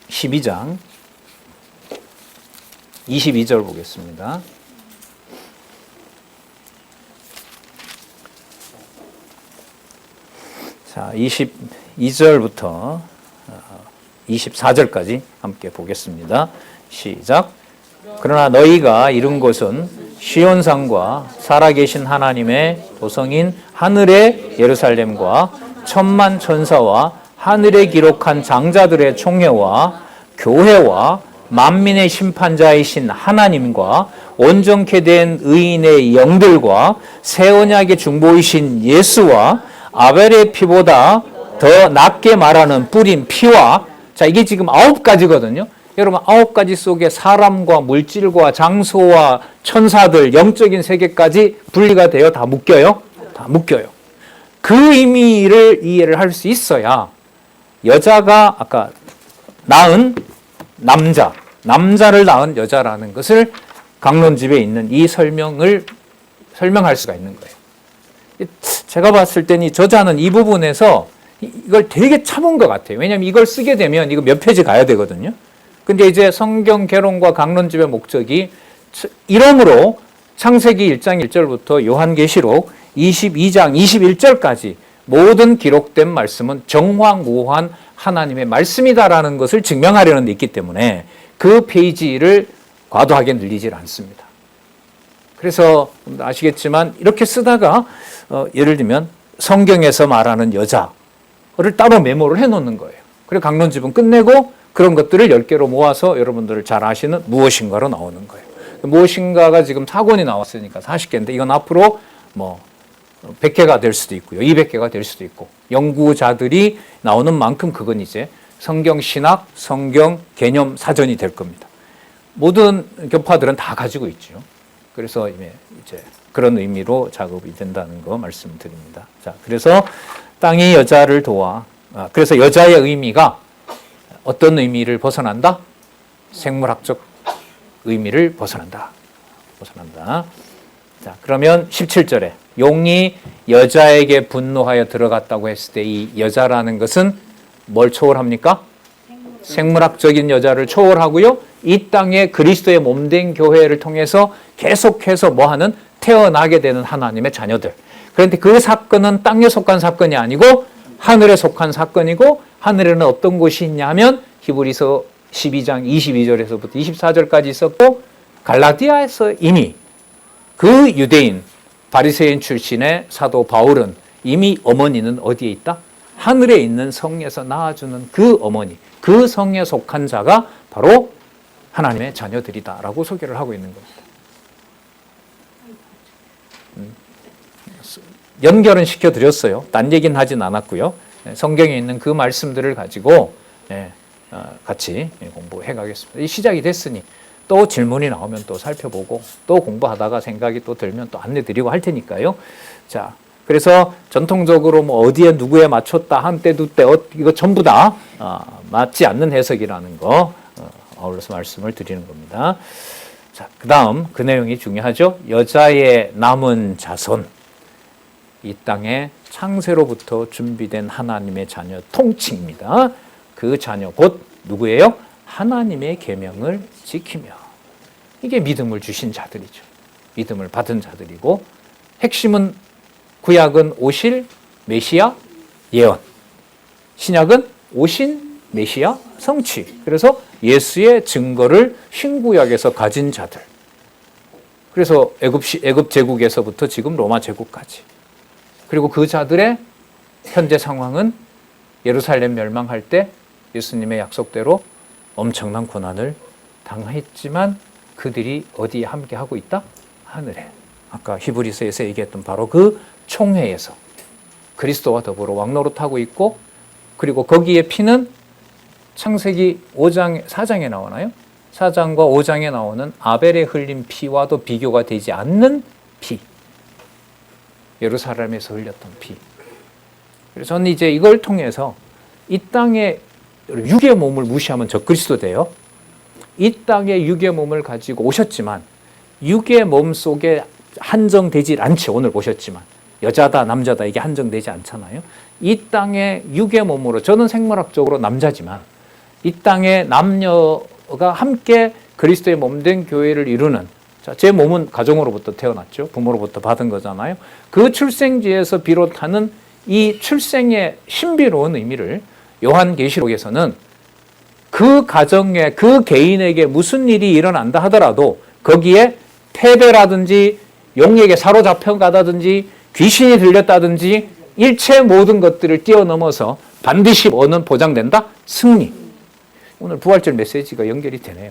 12장 22절 보겠습니다. 자, 22절부터 24절까지 함께 보겠습니다. 시작. 그러나 너희가 이룬 것은 시온산과 살아계신 하나님의 도성인 하늘의 예루살렘과 천만 천사와 하늘에 기록한 장자들의 총회와 교회와 만민의 심판자이신 하나님과 온전케 된 의인의 영들과 새 언약의 중보이신 예수와 아벨의 피보다 더 낫게 말하는 뿌린 피와, 자, 이게 지금 9가지거든요. 여러분, 9가지 속에 사람과 물질과 장소와 천사들, 영적인 세계까지 분리가 되어 다 묶여요? 다 묶여요. 그 의미를 이해를 할 수 있어야 여자가 아까 낳은 남자, 남자를 낳은 여자라는 것을 강론집에 있는 이 설명을 설명할 수가 있는 거예요. 제가 봤을 때는 이 저자는 이 부분에서 이걸 되게 참은 것 같아요. 왜냐하면 이걸 쓰게 되면 이거 몇 페이지 가야 되거든요. 근데 이제 성경 개론과 강론집의 목적이 이러므로 창세기 1장 1절부터 요한계시록 22장 21절까지 모든 기록된 말씀은 정황무한 하나님의 말씀이다라는 것을 증명하려는 데 있기 때문에 그 페이지를 과도하게 늘리질 않습니다. 그래서 아시겠지만 이렇게 쓰다가 예를 들면 성경에서 말하는 여자를 따로 메모를 해놓는 거예요. 그리고 강론집은 끝내고 그런 것들을 10개로 모아서 여러분들 잘 아시는 무엇인가로 나오는 거예요. 무엇인가가 지금 4권이 나왔으니까 40개인데 이건 앞으로 뭐 100개가 될 수도 있고요. 200개가 될 수도 있고 연구자들이 나오는 만큼 그건 이제 성경 신학, 성경 개념 사전이 될 겁니다. 모든 교파들은 다 가지고 있죠. 그래서 이제 그런 의미로 작업이 된다는 거 말씀드립니다. 자, 그래서 땅이 여자를 도와. 그래서 여자의 의미가 어떤 의미를 벗어난다? 생물학적 의미를 벗어난다. 자, 그러면 17절에 용이 여자에게 분노하여 들어갔다고 했을 때 이 여자라는 것은 뭘 초월합니까? 생물학적인 여자를 초월하고요. 이 땅에 그리스도의 몸된 교회를 통해서 계속해서 뭐하는 태어나게 되는 하나님의 자녀들. 그런데 그 사건은 땅에 속한 사건이 아니고 하늘에 속한 사건이고 하늘에는 어떤 곳이 있냐면 히브리서 12장 22절에서부터 24절까지 있었고 갈라디아에서 이미 그 유대인 바리새인 출신의 사도 바울은 이미 어머니는 어디에 있다? 하늘에 있는 성에서 낳아주는 그 어머니, 그 성에 속한 자가 바로 하나님의 자녀들이다라고 소개를 하고 있는 겁니다. 연결은 시켜드렸어요. 딴 얘기는 하진 않았고요. 성경에 있는 그 말씀들을 가지고 같이 공부해 가겠습니다. 시작이 됐으니 또 질문이 나오면 또 살펴보고 또 공부하다가 생각이 또 들면 또 안내드리고 할 테니까요. 자, 그래서 전통적으로 뭐 어디에 누구에 맞췄다 한때 두때 이거 전부 다 맞지 않는 해석이라는 거 아울러서 말씀을 드리는 겁니다. 자, 그 다음 그 내용이 중요하죠. 여자의 남은 자손, 이 땅에 창세로부터 준비된 하나님의 자녀 통칭입니다. 그 자녀 곧 누구예요? 하나님의 계명을 지키며. 이게 믿음을 주신 자들이죠. 믿음을 받은 자들이고 핵심은 구약은 오실 메시아 예언, 신약은 오신 메시아 성취. 그래서 예수의 증거를 신구약에서 가진 자들. 그래서 애굽 제국에서부터 지금 로마 제국까지. 그리고 그 자들의 현재 상황은 예루살렘 멸망할 때 예수님의 약속대로 엄청난 고난을 당했지만 그들이 어디에 함께하고 있다? 하늘에. 아까 히브리서에서 얘기했던 바로 그 총회에서 그리스도와 더불어 왕노릇하고 있고 그리고 거기에 피는 창세기 4장에 나오나요? 4장과 5장에 나오는 아벨의 흘린 피와도 비교가 되지 않는 피. 예루살렘에서 흘렸던 피. 그래서 저는 이제 이걸 통해서 이 땅에 육의 몸을 무시하면 적그리스도 돼요. 이 땅에 육의 몸을 가지고 오셨지만 육의 몸 속에 한정되지 않지. 오늘 보셨지만 여자다 남자다 이게 한정되지 않잖아요. 이 땅에 육의 몸으로 저는 생물학적으로 남자지만 이 땅에 남녀가 함께 그리스도의 몸된 교회를 이루는 자, 제 몸은 가정으로부터 태어났죠. 부모로부터 받은 거잖아요. 그 출생지에서 비롯하는 이 출생의 신비로운 의미를 요한계시록에서는 그 가정에 그 개인에게 무슨 일이 일어난다 하더라도 거기에 패배라든지 용에게 사로잡혀 가다든지 귀신이 들렸다든지 일체 모든 것들을 뛰어넘어서 반드시 뭐는 보장된다? 승리. 오늘 부활절 메시지가 연결이 되네요.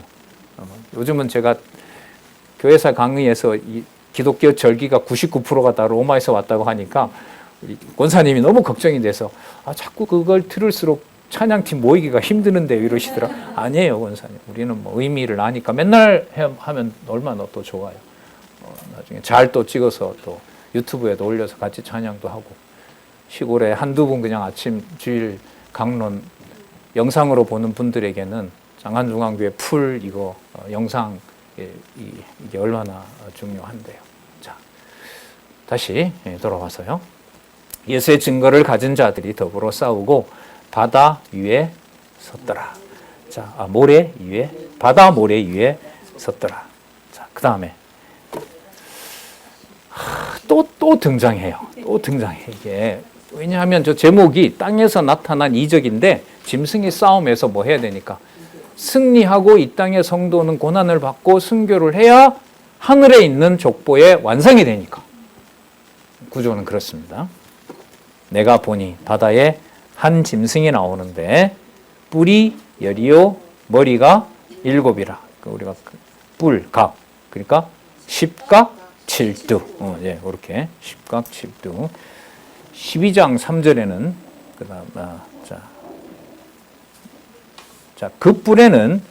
요즘은 제가 교회사 강의에서 이 기독교 절기가 99%가 다 로마에서 왔다고 하니까 우리 권사님이 너무 걱정이 돼서 자꾸 그걸 들을수록 찬양팀 모이기가 힘드는데 이러시더라. 아니에요, 권사님. 우리는 뭐 의미를 아니까 맨날 하면 얼마나 또 좋아요. 나중에 잘 또 찍어서 또 유튜브에도 올려서 같이 찬양도 하고 시골에 한두 분 그냥 아침 주일 강론 영상으로 보는 분들에게는 장안중앙교회 풀 이거 영상 이게 얼마나 중요한데요. 자, 다시 돌아와서요. 예수의 증거를 가진 자들이 더불어 싸우고 바다 위에 섰더라. 자, 모래 위에 바다 모래 위에 섰더라. 자, 그 다음에 또 등장해요. 또 등장해 이게 왜냐하면 저 제목이 땅에서 나타난 이적인데 짐승의 싸움에서 뭐 해야 되니까 승리하고 이 땅의 성도는 고난을 받고 순교를 해야 하늘에 있는 족보의 완성이 되니까 구조는 그렇습니다. 내가 보니 바다에 한 짐승이 나오는데 뿔이 여리요 머리가 7이라. 우리가 뿔, 각. 그러니까 십각 7두. 예, 이렇게 십각 7두. 12장 3절에는 그다음 그 뿔에는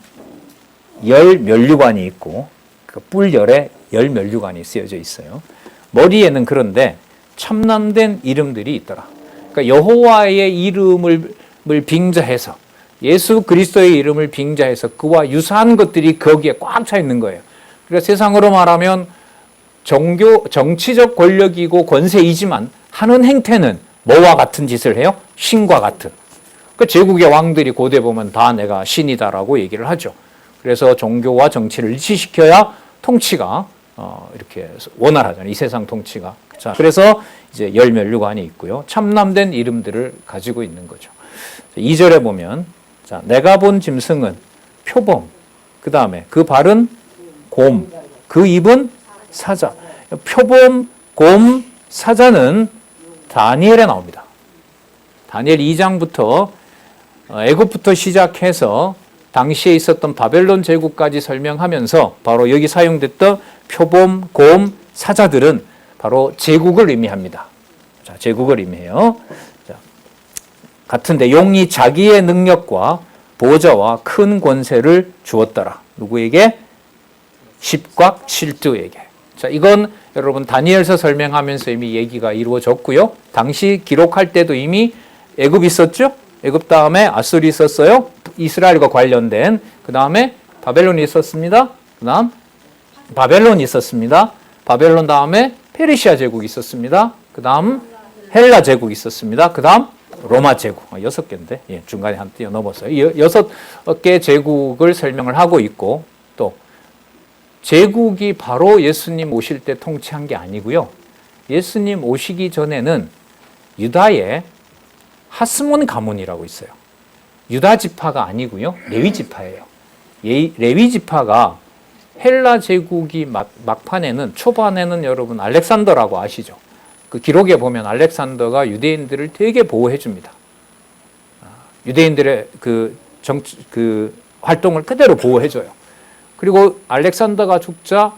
열 면류관이 있고 그 뿔열에 열 면류관이 쓰여져 있어요. 머리에는 그런데 참남된 이름들이 있더라. 그러니까 여호와의 이름을 빙자해서 예수 그리스도의 이름을 빙자해서 그와 유사한 것들이 거기에 꽉 차 있는 거예요. 그러니까 세상으로 말하면 정치적 권력이고 권세이지만 하는 행태는 뭐와 같은 짓을 해요? 신과 같은. 그 제국의 왕들이 고대 보면 다 내가 신이다라고 얘기를 하죠. 그래서 종교와 정치를 일치시켜야 통치가 이렇게 원활하잖아요. 이 세상 통치가. 자, 그래서 이제 열면류관이 있고요. 참남된 이름들을 가지고 있는 거죠. 2절에 보면 자, 내가 본 짐승은 표범, 그 다음에 그 발은 곰, 그 입은 사자. 표범, 곰, 사자는 다니엘에 나옵니다. 다니엘 2장부터 애굽부터 시작해서 당시에 있었던 바벨론 제국까지 설명하면서 바로 여기 사용됐던 표범, 곰, 사자들은 바로 제국을 의미합니다. 자, 제국을 의미해요. 자, 같은데 용이 자기의 능력과 보좌와 큰 권세를 주었더라. 누구에게? 십각 7두에게. 자, 이건 여러분 다니엘서 설명하면서 이미 얘기가 이루어졌고요. 당시 기록할 때도 이미 애굽 있었죠? 애굽 다음에 아수리 있었어요. 이스라엘과 관련된. 그 다음에 바벨론이 있었습니다. 그 다음 바벨론이 있었습니다. 바벨론 다음에 페르시아 제국이 있었습니다. 그 다음 헬라 제국이 있었습니다. 그 다음 로마 제국. 6개인데 예, 중간에 한 뛰어넘었어요. 6개 제국을 설명을 하고 있고 또 제국이 바로 예수님 오실 때 통치한 게 아니고요. 예수님 오시기 전에는 유다의 하스몬 가문이라고 있어요. 유다 지파가 아니고요. 레위 지파예요. 레위 지파가 헬라 제국이 막판에는 초반에는 여러분 알렉산더라고 아시죠? 그 기록에 보면 알렉산더가 유대인들을 되게 보호해 줍니다. 유대인들의 그 활동을 그대로 보호해 줘요. 그리고 알렉산더가 죽자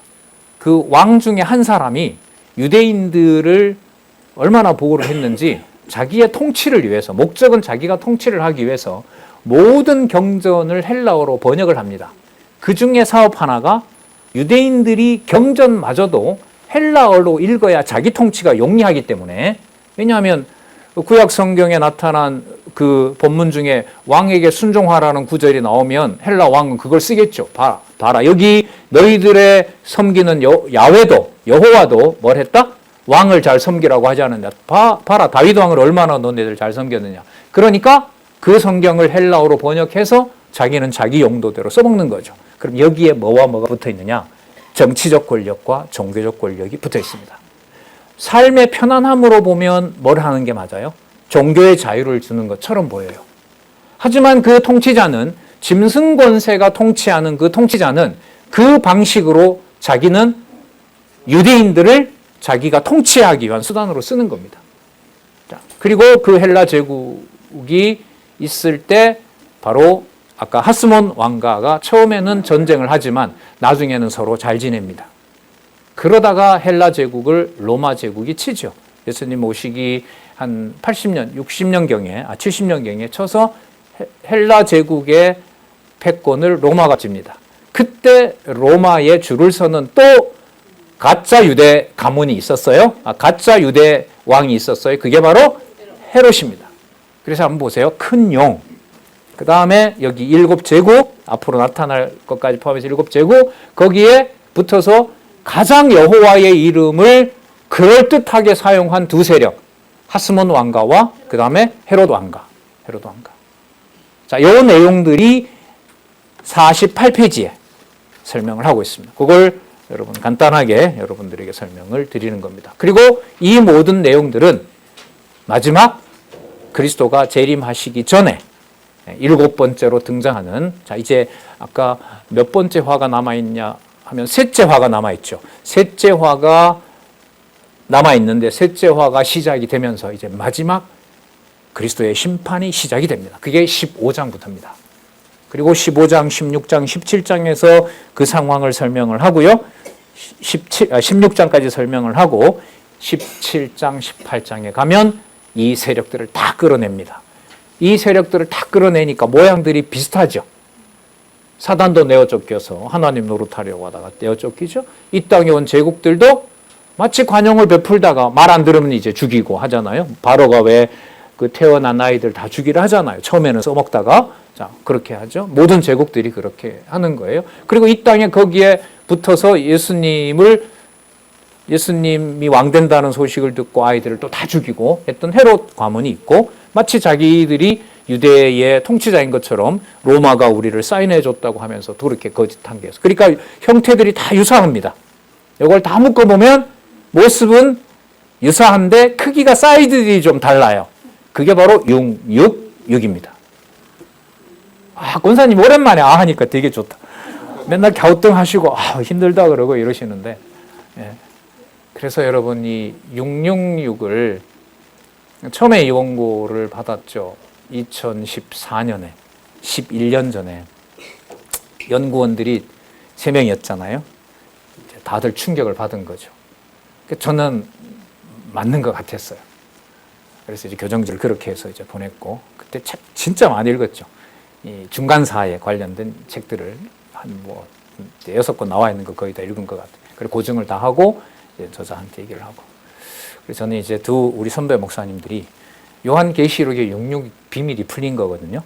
그 왕 중에 한 사람이 유대인들을 얼마나 보호를 했는지 자기의 통치를 위해서, 목적은 자기가 통치를 하기 위해서 모든 경전을 헬라어로 번역을 합니다. 그 중에 사업 하나가 유대인들이 경전마저도 헬라어로 읽어야 자기 통치가 용이하기 때문에, 왜냐하면 구약 성경에 나타난 그 본문 중에 왕에게 순종하라는 구절이 나오면 헬라 왕은 그걸 쓰겠죠. 봐라. 여기 너희들의 섬기는 야훼도, 여호와도 뭘 했다? 왕을 잘 섬기라고 하지 않느냐. 봐라. 다윗 왕을 얼마나 너네들 잘 섬겼느냐. 그러니까 그 성경을 헬라어로 번역해서 자기는 자기 용도대로 써먹는 거죠. 그럼 여기에 뭐와 뭐가 붙어 있느냐? 정치적 권력과 종교적 권력이 붙어 있습니다. 삶의 편안함으로 보면 뭘 하는 게 맞아요? 종교의 자유를 주는 것처럼 보여요. 하지만 그 통치자는, 짐승 권세가 통치하는 그 통치자는 그 방식으로 자기는 유대인들을 자기가 통치하기 위한 수단으로 쓰는 겁니다. 자, 그리고 그 헬라 제국이 있을 때 바로 아까 하스몬 왕가가 처음에는 전쟁을 하지만 나중에는 서로 잘 지냅니다. 그러다가 헬라 제국을 로마 제국이 치죠. 예수님 오시기 한 80년, 60년경에, 70년경에 쳐서 헬라 제국의 패권을 로마가 집니다. 그때 로마에 줄을 서는 또 가짜 유대 가문이 있었어요. 가짜 유대 왕이 있었어요. 그게 바로 헤롯입니다. 그래서 한번 보세요. 큰 용. 그 다음에 여기 7제국, 앞으로 나타날 것까지 포함해서 7제국, 거기에 붙어서 가장 여호와의 이름을 그럴듯하게 사용한 두 세력, 하스몬 왕가와 그 다음에 헤롯 왕가. 자, 이 내용들이 48페이지에 설명을 하고 있습니다. 그걸 여러분 간단하게 여러분들에게 설명을 드리는 겁니다. 그리고 이 모든 내용들은 마지막 그리스도가 재림하시기 전에 7번째로 등장하는, 자, 이제 아까 몇 번째 화가 남아있냐 하면 셋째 화가 남아있죠. 셋째 화가 남아있는데 셋째 화가 시작이 되면서 이제 마지막 그리스도의 심판이 시작이 됩니다. 그게 15장부터입니다. 그리고 15장, 16장, 17장에서 그 상황을 설명을 하고요. 16장까지 설명을 하고 17장, 18장에 가면 이 세력들을 다 끌어냅니다. 이 세력들을 다 끌어내니까 모양들이 비슷하죠. 사단도 내어 쫓겨서 하나님 노릇하려고 하다가 내어 쫓기죠. 이 땅에 온 제국들도 마치 관용을 베풀다가 말 안 들으면 이제 죽이고 하잖아요. 바로가 왜 그 태어난 아이들 다 죽이라 하잖아요. 처음에는 써먹다가 자 그렇게 하죠. 모든 제국들이 그렇게 하는 거예요. 그리고 이 땅에 거기에 붙어서 예수님이 왕된다는 소식을 듣고 아이들을 또 다 죽이고 했던 헤롯 가문이 있고 마치 자기들이 유대의 통치자인 것처럼 로마가 우리를 사인해 줬다고 하면서 그렇게 거짓한 게 있어요. 그러니까 형태들이 다 유사합니다. 이걸 다 묶어보면 모습은 유사한데 크기가 사이즈들이 좀 달라요. 그게 바로 666입니다. 아, 권사님 오랜만에 하니까 되게 좋다. 맨날 갸우뚱하시고 힘들다 그러고 이러시는데 예. 그래서 여러분 이 666을 처음에 이 원고를 받았죠. 2014년에 11년 전에 연구원들이 3명이었잖아요. 다들 충격을 받은 거죠. 저는 맞는 것 같았어요. 그래서 이제 교정지를 그렇게 해서 이제 보냈고 그때 책 진짜 많이 읽었죠. 이 중간사에 관련된 책들을 한 6권 나와 있는 거 거의 다 읽은 것 같아요. 그리고 고증을 다 하고 이제 저자한테 얘기를 하고. 그래서 저는 이제 우리 선배 목사님들이 요한계시록의 66 비밀이 풀린 거거든요.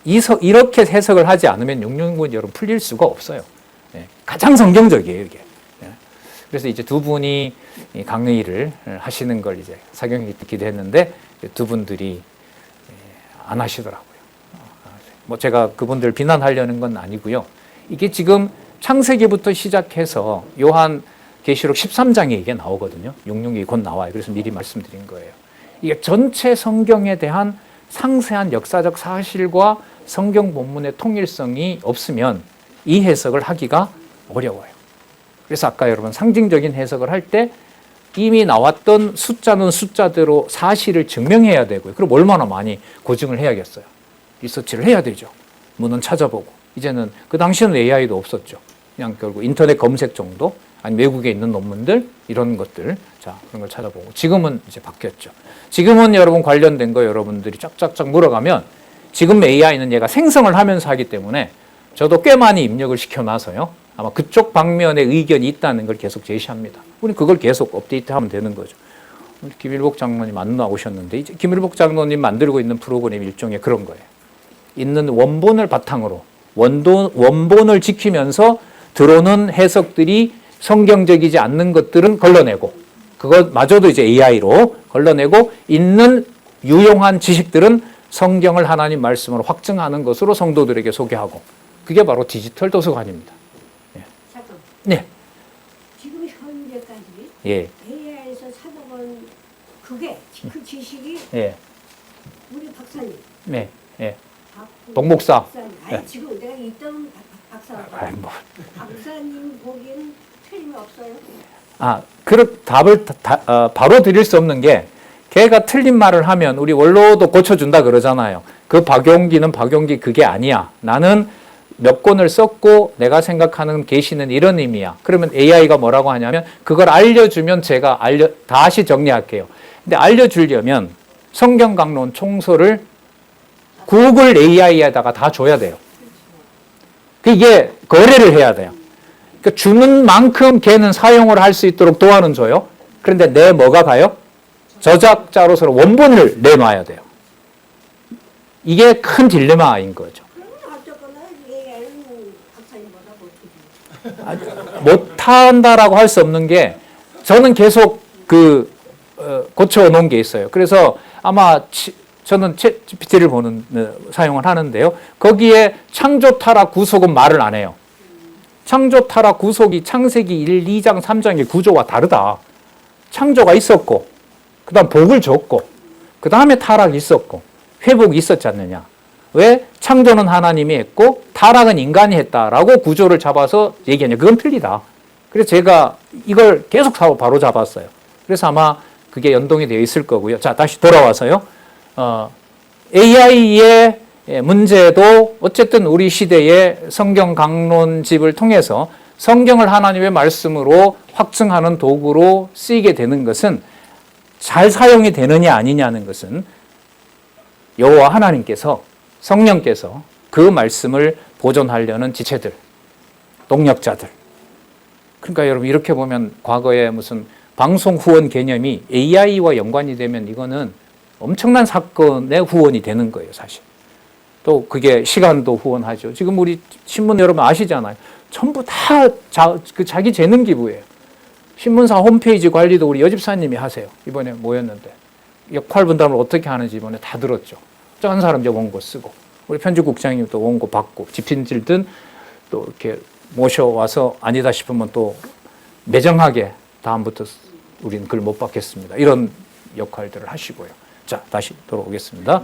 이렇게 해석을 하지 않으면 666은 여러분 풀릴 수가 없어요. 가장 성경적이에요, 이게. 그래서 이제 두 분이 강의를 하시는 걸 이제 사경이 기대했는데 두 분들이 안 하시더라고요. 제가 그분들 비난하려는 건 아니고요. 이게 지금 창세기부터 시작해서 요한계시록 13장에 이게 나오거든요. 66이 곧 나와요. 그래서 미리 말씀드린 거예요. 이게 전체 성경에 대한 상세한 역사적 사실과 성경 본문의 통일성이 없으면 이 해석을 하기가 어려워요. 그래서 아까 여러분 상징적인 해석을 할 때 이미 나왔던 숫자는 숫자대로 사실을 증명해야 되고요. 그럼 얼마나 많이 고증을 해야겠어요. 리서치를 해야 되죠. 문헌 찾아보고. 이제는 그 당시에는 AI도 없었죠. 그냥 결국 인터넷 검색 정도, 아니 외국에 있는 논문들 이런 것들, 자 그런 걸 찾아보고. 지금은 이제 바뀌었죠. 지금은 여러분 관련된 거 여러분들이 쫙쫙쫙 물어가면 지금 AI는 얘가 생성을 하면서 하기 때문에 저도 꽤 많이 입력을 시켜놔서요. 아마 그쪽 방면에 의견이 있다는 걸 계속 제시합니다. 우리 그걸 계속 업데이트하면 되는 거죠. 김일복 장로님 안 나오셨는데 이제 김일복 장로님 만들고 있는 프로그램 일종의 그런 거예요. 있는 원본을 바탕으로 원본을 지키면서 들어오는 해석들이 성경적이지 않는 것들은 걸러내고 그것마저도 이제 AI로 걸러내고 있는 유용한 지식들은 성경을 하나님 말씀으로 확증하는 것으로 성도들에게 소개하고 그게 바로 디지털 도서관입니다. 잠깐. 네. 지금 현재까지 예. AI에서 찾아본 그 지식이 우리 박사님. 네. 예. 동목사. 박사님. 아니 지금 내가 있던 박사. 박사님 보기에는 틀림이 없어요. 답을 바로 드릴 수 없는 게 걔가 틀린 말을 하면 우리 원로도 고쳐준다 그러잖아요. 그 박용기는 박용기 그게 아니야. 나는 몇 권을 썼고 내가 생각하는 계시는 이런 의미야. 그러면 AI가 뭐라고 하냐면 그걸 알려주면 제가 다시 정리할게요. 근데 알려주려면 성경 강론 총소를 구글 AI에다가 다 줘야 돼요. 이게 거래를 해야 돼요. 그러니까 주는 만큼 걔는 사용을 할 수 있도록 도와는 줘요. 그런데 내 뭐가 가요? 저작자로서 원본을 내놔야 돼요. 이게 큰 딜레마인 거죠. 못한다라고 할 수 없는 게 저는 계속 고쳐놓은 게 있어요. 그래서 아마 저는 챗GPT를 사용을 하는데요. 거기에 창조 타락 구속은 말을 안 해요. 창조 타락 구속이 창세기 1, 2장, 3장의 구조와 다르다. 창조가 있었고 그 다음 복을 줬고 그 다음에 타락이 있었고 회복이 있었지 않느냐. 왜? 창조는 하나님이 했고 타락은 인간이 했다라고 구조를 잡아서 얘기하냐. 그건 틀리다. 그래서 제가 이걸 계속 바로 잡았어요. 그래서 아마 그게 연동이 되어 있을 거고요. 자, 다시 돌아와서요. AI의 문제도 어쨌든 우리 시대의 성경 강론집을 통해서 성경을 하나님의 말씀으로 확증하는 도구로 쓰이게 되는 것은 잘 사용이 되느냐 아니냐는 것은 여호와 하나님께서 성령께서 그 말씀을 보존하려는 지체들, 동력자들. 그러니까 여러분 이렇게 보면 과거에 무슨 방송 후원 개념이 AI와 연관이 되면 이거는 엄청난 사건의 후원이 되는 거예요, 사실. 또 그게 시간도 후원하죠. 지금 우리 신문 여러분 아시잖아요. 전부 다 자기 재능 기부예요. 신문사 홈페이지 관리도 우리 여집사님이 하세요. 이번에 모였는데 역할 분담을 어떻게 하는지 이번에 다 들었죠. 한 사람 이제 원고 쓰고 우리 편집국장님도 원고 받고 집필들든 또 이렇게 모셔와서 아니다 싶으면 또 매정하게 다음부터 우리는 글 못 받겠습니다. 이런 역할들을 하시고요. 자, 다시 돌아오겠습니다.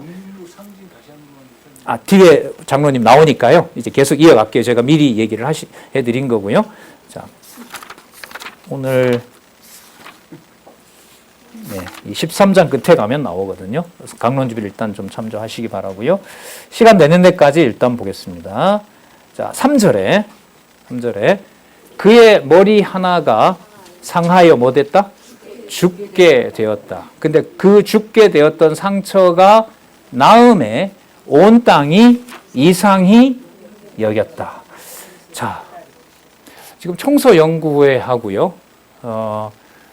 뒤에 장로님 나오니까요. 이제 계속 이어갈게요. 제가 미리 얘기를 해드린 거고요. 자, 오늘 이 13장 끝에 가면 나오거든요. 그래서 강론집을 일단 좀 참조하시기 바라고요. 시간 되는 데까지 일단 보겠습니다. 자, 3절에 그의 머리 하나가 상하여 뭐 됐다? 죽게 되었다. 근데 그 죽게 되었던 상처가 나음에 온 땅이 이상히 여겼다. 자, 지금 청소연구회 하고요.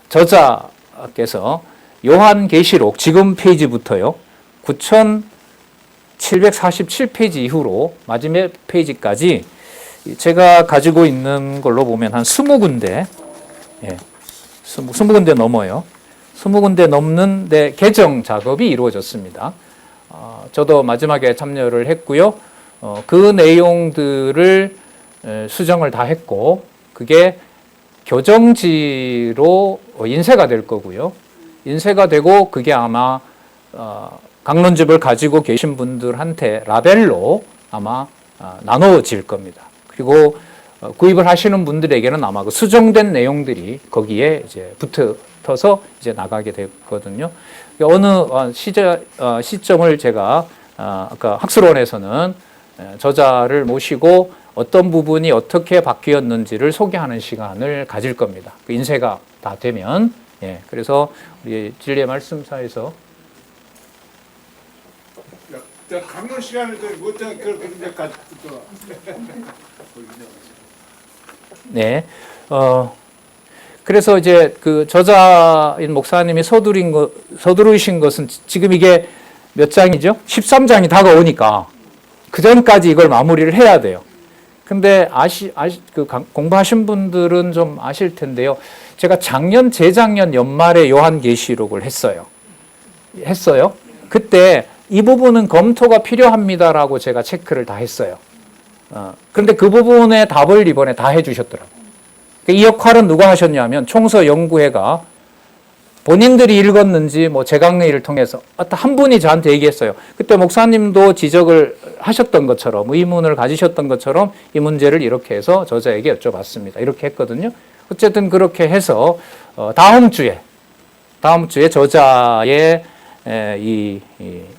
저자께서 요한계시록 지금 페이지부터요. 9747페이지 이후로 마지막 페이지까지 제가 가지고 있는 걸로 보면 한 20군데, 20군데 넘어요. 20군데 넘는데 개정 작업이 이루어졌습니다. 저도 마지막에 참여를 했고요. 그 내용들을 수정을 다 했고 그게 교정지로 인쇄가 될 거고요. 인쇄가 되고 그게 아마 강론집을 가지고 계신 분들한테 라벨로 아마 나눠질 겁니다. 그리고 구입을 하시는 분들에게는 아마 그 수정된 내용들이 거기에 이제 붙어서 이제 나가게 되거든요. 어느 시점을 제가 아까 학술원에서는 저자를 모시고 어떤 부분이 어떻게 바뀌었는지를 소개하는 시간을 가질 겁니다. 그 인쇄가 다 되면. 그래서 우리 진리의 말씀사에서 강론 시간을 못한 그렇게까지 네. 그래서 이제 그 저자인 목사님이 서두르신 것은 지금 이게 몇 장이죠? 13장이 다가오니까 그 전까지 이걸 마무리를 해야 돼요. 근데 공부하신 분들은 좀 아실 텐데요. 제가 재작년 연말에 요한계시록을 했어요. 그때 이 부분은 검토가 필요합니다라고 제가 체크를 다 했어요. 그런데 그 부분의 답을 이번에 다 해주셨더라고요. 이 역할은 누가 하셨냐면 청소연구회가 본인들이 읽었는지 재강의를 통해서 한 분이 저한테 얘기했어요. 그때 목사님도 지적을 하셨던 것처럼 의문을 가지셨던 것처럼 이 문제를 이렇게 해서 저자에게 여쭤봤습니다. 이렇게 했거든요. 어쨌든 그렇게 해서 다음 주에 저자의 이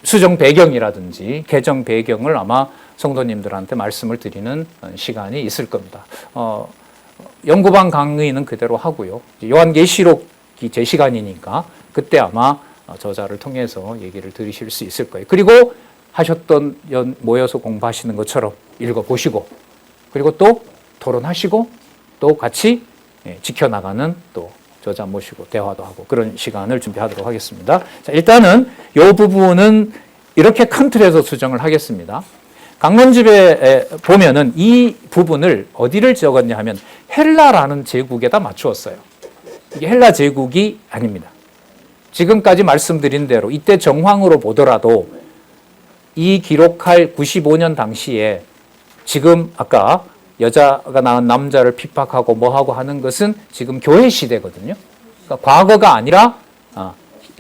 수정 배경이라든지 개정 배경을 아마 성도님들한테 말씀을 드리는 시간이 있을 겁니다. 연구반 강의는 그대로 하고요. 요한계시록이 제 시간이니까 그때 아마 저자를 통해서 얘기를 들으실 수 있을 거예요. 그리고 모여서 공부하시는 것처럼 읽어보시고 그리고 또 토론하시고 또 같이 지켜나가는 또 저자 모시고 대화도 하고 그런 시간을 준비하도록 하겠습니다. 자, 일단은 이 부분은 이렇게 큰 틀에서 수정을 하겠습니다. 강론집에 보면은 이 부분을 어디를 적었냐 하면 헬라라는 제국에다 맞추었어요. 이게 헬라 제국이 아닙니다. 지금까지 말씀드린 대로 이때 정황으로 보더라도 이 기록할 95년 당시에 지금 아까 여자가 낳은 남자를 핍박하고 뭐하고 하는 것은 지금 교회 시대거든요. 그러니까 과거가 아니라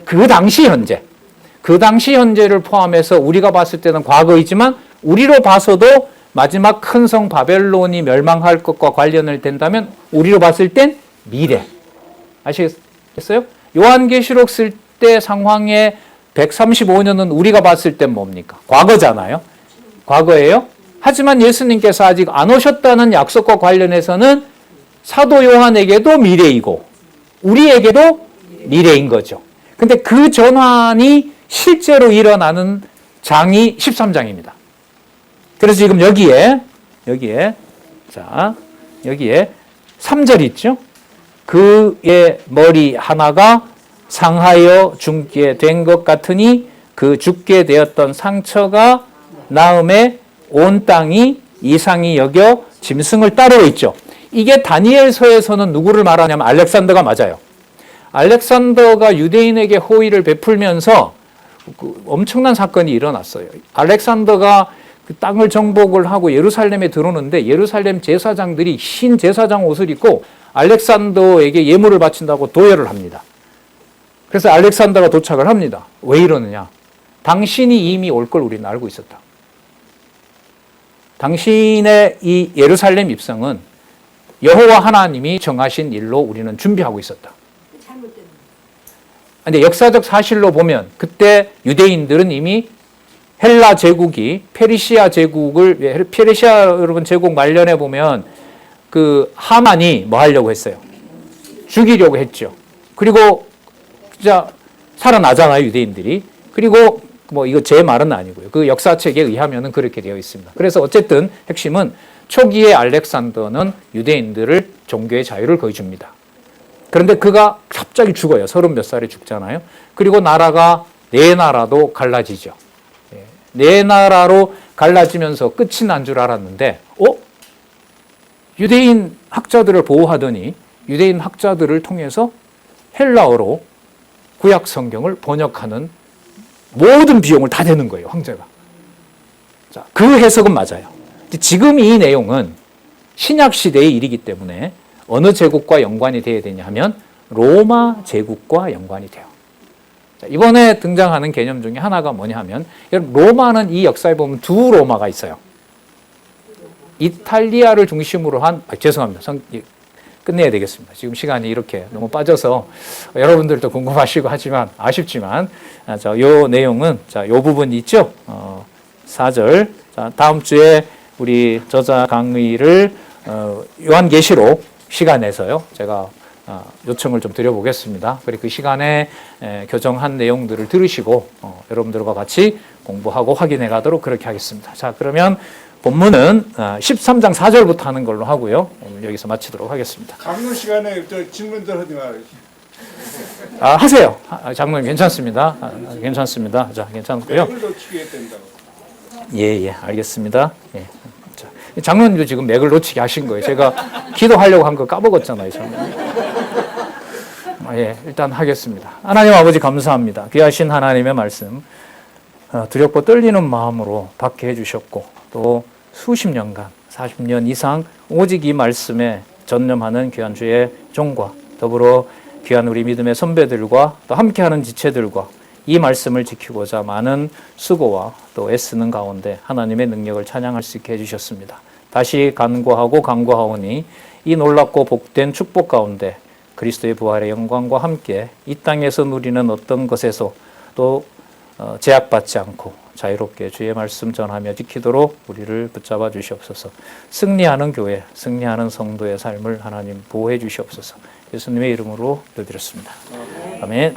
그 당시 현재를 포함해서 우리가 봤을 때는 과거이지만 우리로 봐서도 마지막 큰 성 바벨론이 멸망할 것과 관련을 된다면 우리로 봤을 땐 미래. 아시겠어요? 요한계시록 쓸 때 상황의 135년은 우리가 봤을 땐 뭡니까? 과거잖아요. 과거예요. 하지만 예수님께서 아직 안 오셨다는 약속과 관련해서는 사도 요한에게도 미래이고 우리에게도 미래인 거죠. 근데 그 전환이 실제로 일어나는 장이 13장입니다. 그래서 지금 여기에 3절 있죠? 그의 머리 하나가 상하여 죽게 된 것 같으니 그 죽게 되었던 상처가 나음에 온 땅이 이상히 여겨 짐승을 따르고 있죠. 이게 다니엘서에서는 누구를 말하냐면 알렉산더가 맞아요. 알렉산더가 유대인에게 호의를 베풀면서 엄청난 사건이 일어났어요. 알렉산더가 그 땅을 정복을 하고 예루살렘에 들어오는데 예루살렘 제사장들이 흰 제사장 옷을 입고 알렉산더에게 예물을 바친다고 도열을 합니다. 그래서 알렉산더가 도착을 합니다. 왜 이러느냐? 당신이 이미 올 걸 우리는 알고 있었다. 당신의 이 예루살렘 입성은 여호와 하나님이 정하신 일로 우리는 준비하고 있었다. 잘못된. 근데 역사적 사실로 보면 그때 유대인들은 이미 헬라 제국이 페르시아 제국을, 페르시아 여러분 제국 말년에 보면 그 하만이 뭐 하려고 했어요? 죽이려고 했죠. 그리고 진짜 살아나잖아요, 유대인들이. 그리고 뭐 이거 제 말은 아니고요. 그 역사책에 의하면은 그렇게 되어 있습니다. 그래서 어쨌든 핵심은 초기에 알렉산더는 유대인들을 종교의 자유를 거해줍니다. 그런데 그가 갑자기 죽어요. 30몇 살에 죽잖아요. 그리고 나라가 네 나라도 갈라지죠. 네 나라로 갈라지면서 끝이 난 줄 알았는데, 유대인 학자들을 보호하더니 유대인 학자들을 통해서 헬라어로 구약 성경을 번역하는 모든 비용을 다 내는 거예요, 황제가. 자, 그 해석은 맞아요. 지금 이 내용은 신약 시대의 일이기 때문에 어느 제국과 연관이 되어야 되냐 하면 로마 제국과 연관이 돼요. 자, 이번에 등장하는 개념 중에 하나가 뭐냐 하면, 여러분, 로마는 이 역사에 보면 두 로마가 있어요. 이탈리아를 중심으로 한, 죄송합니다. 끝내야 되겠습니다. 지금 시간이 이렇게 너무 빠져서 여러분들도 궁금하시고 하지만 아쉽지만, 요 내용은, 요 부분 있죠? 4절. 자, 다음 주에 우리 저자 강의를 요한계시록 시간에서요, 제가 요청을 좀 드려보겠습니다. 그리고 그 시간에 교정한 내용들을 들으시고 여러분들과 같이 공부하고 확인해 가도록 그렇게 하겠습니다. 자, 그러면 본문은 13장 4절부터 하는 걸로 하고요. 오늘 여기서 마치도록 하겠습니다. 강론 시간에 저 질문들 하지 말아요. 하세요. 장로님 괜찮습니다. 괜찮습니다. 자, 괜찮고요. 맥을 놓치게 된다고. 예, 알겠습니다. 예. 자, 장로님도 지금 맥을 놓치게 하신 거예요. 제가 기도하려고 한 거 까먹었잖아요. 예, 일단 하겠습니다. 하나님 아버지 감사합니다. 귀하신 하나님의 말씀 두렵고 떨리는 마음으로 받게 해주셨고, 또 수십 년간 40년 이상 오직 이 말씀에 전념하는 귀한 주의 종과 더불어 귀한 우리 믿음의 선배들과 또 함께하는 지체들과 이 말씀을 지키고자 많은 수고와 또 애쓰는 가운데 하나님의 능력을 찬양할 수 있게 해주셨습니다. 다시 간구하고 강구하오니 이 놀랍고 복된 축복 가운데 그리스도의 부활의 영광과 함께 이 땅에서 누리는 어떤 것에서 또 제약받지 않고 자유롭게 주의 말씀 전하며 지키도록 우리를 붙잡아 주시옵소서. 승리하는 교회, 승리하는 성도의 삶을 하나님 보호해 주시옵소서. 예수님의 이름으로 기도드렸습니다. 아멘.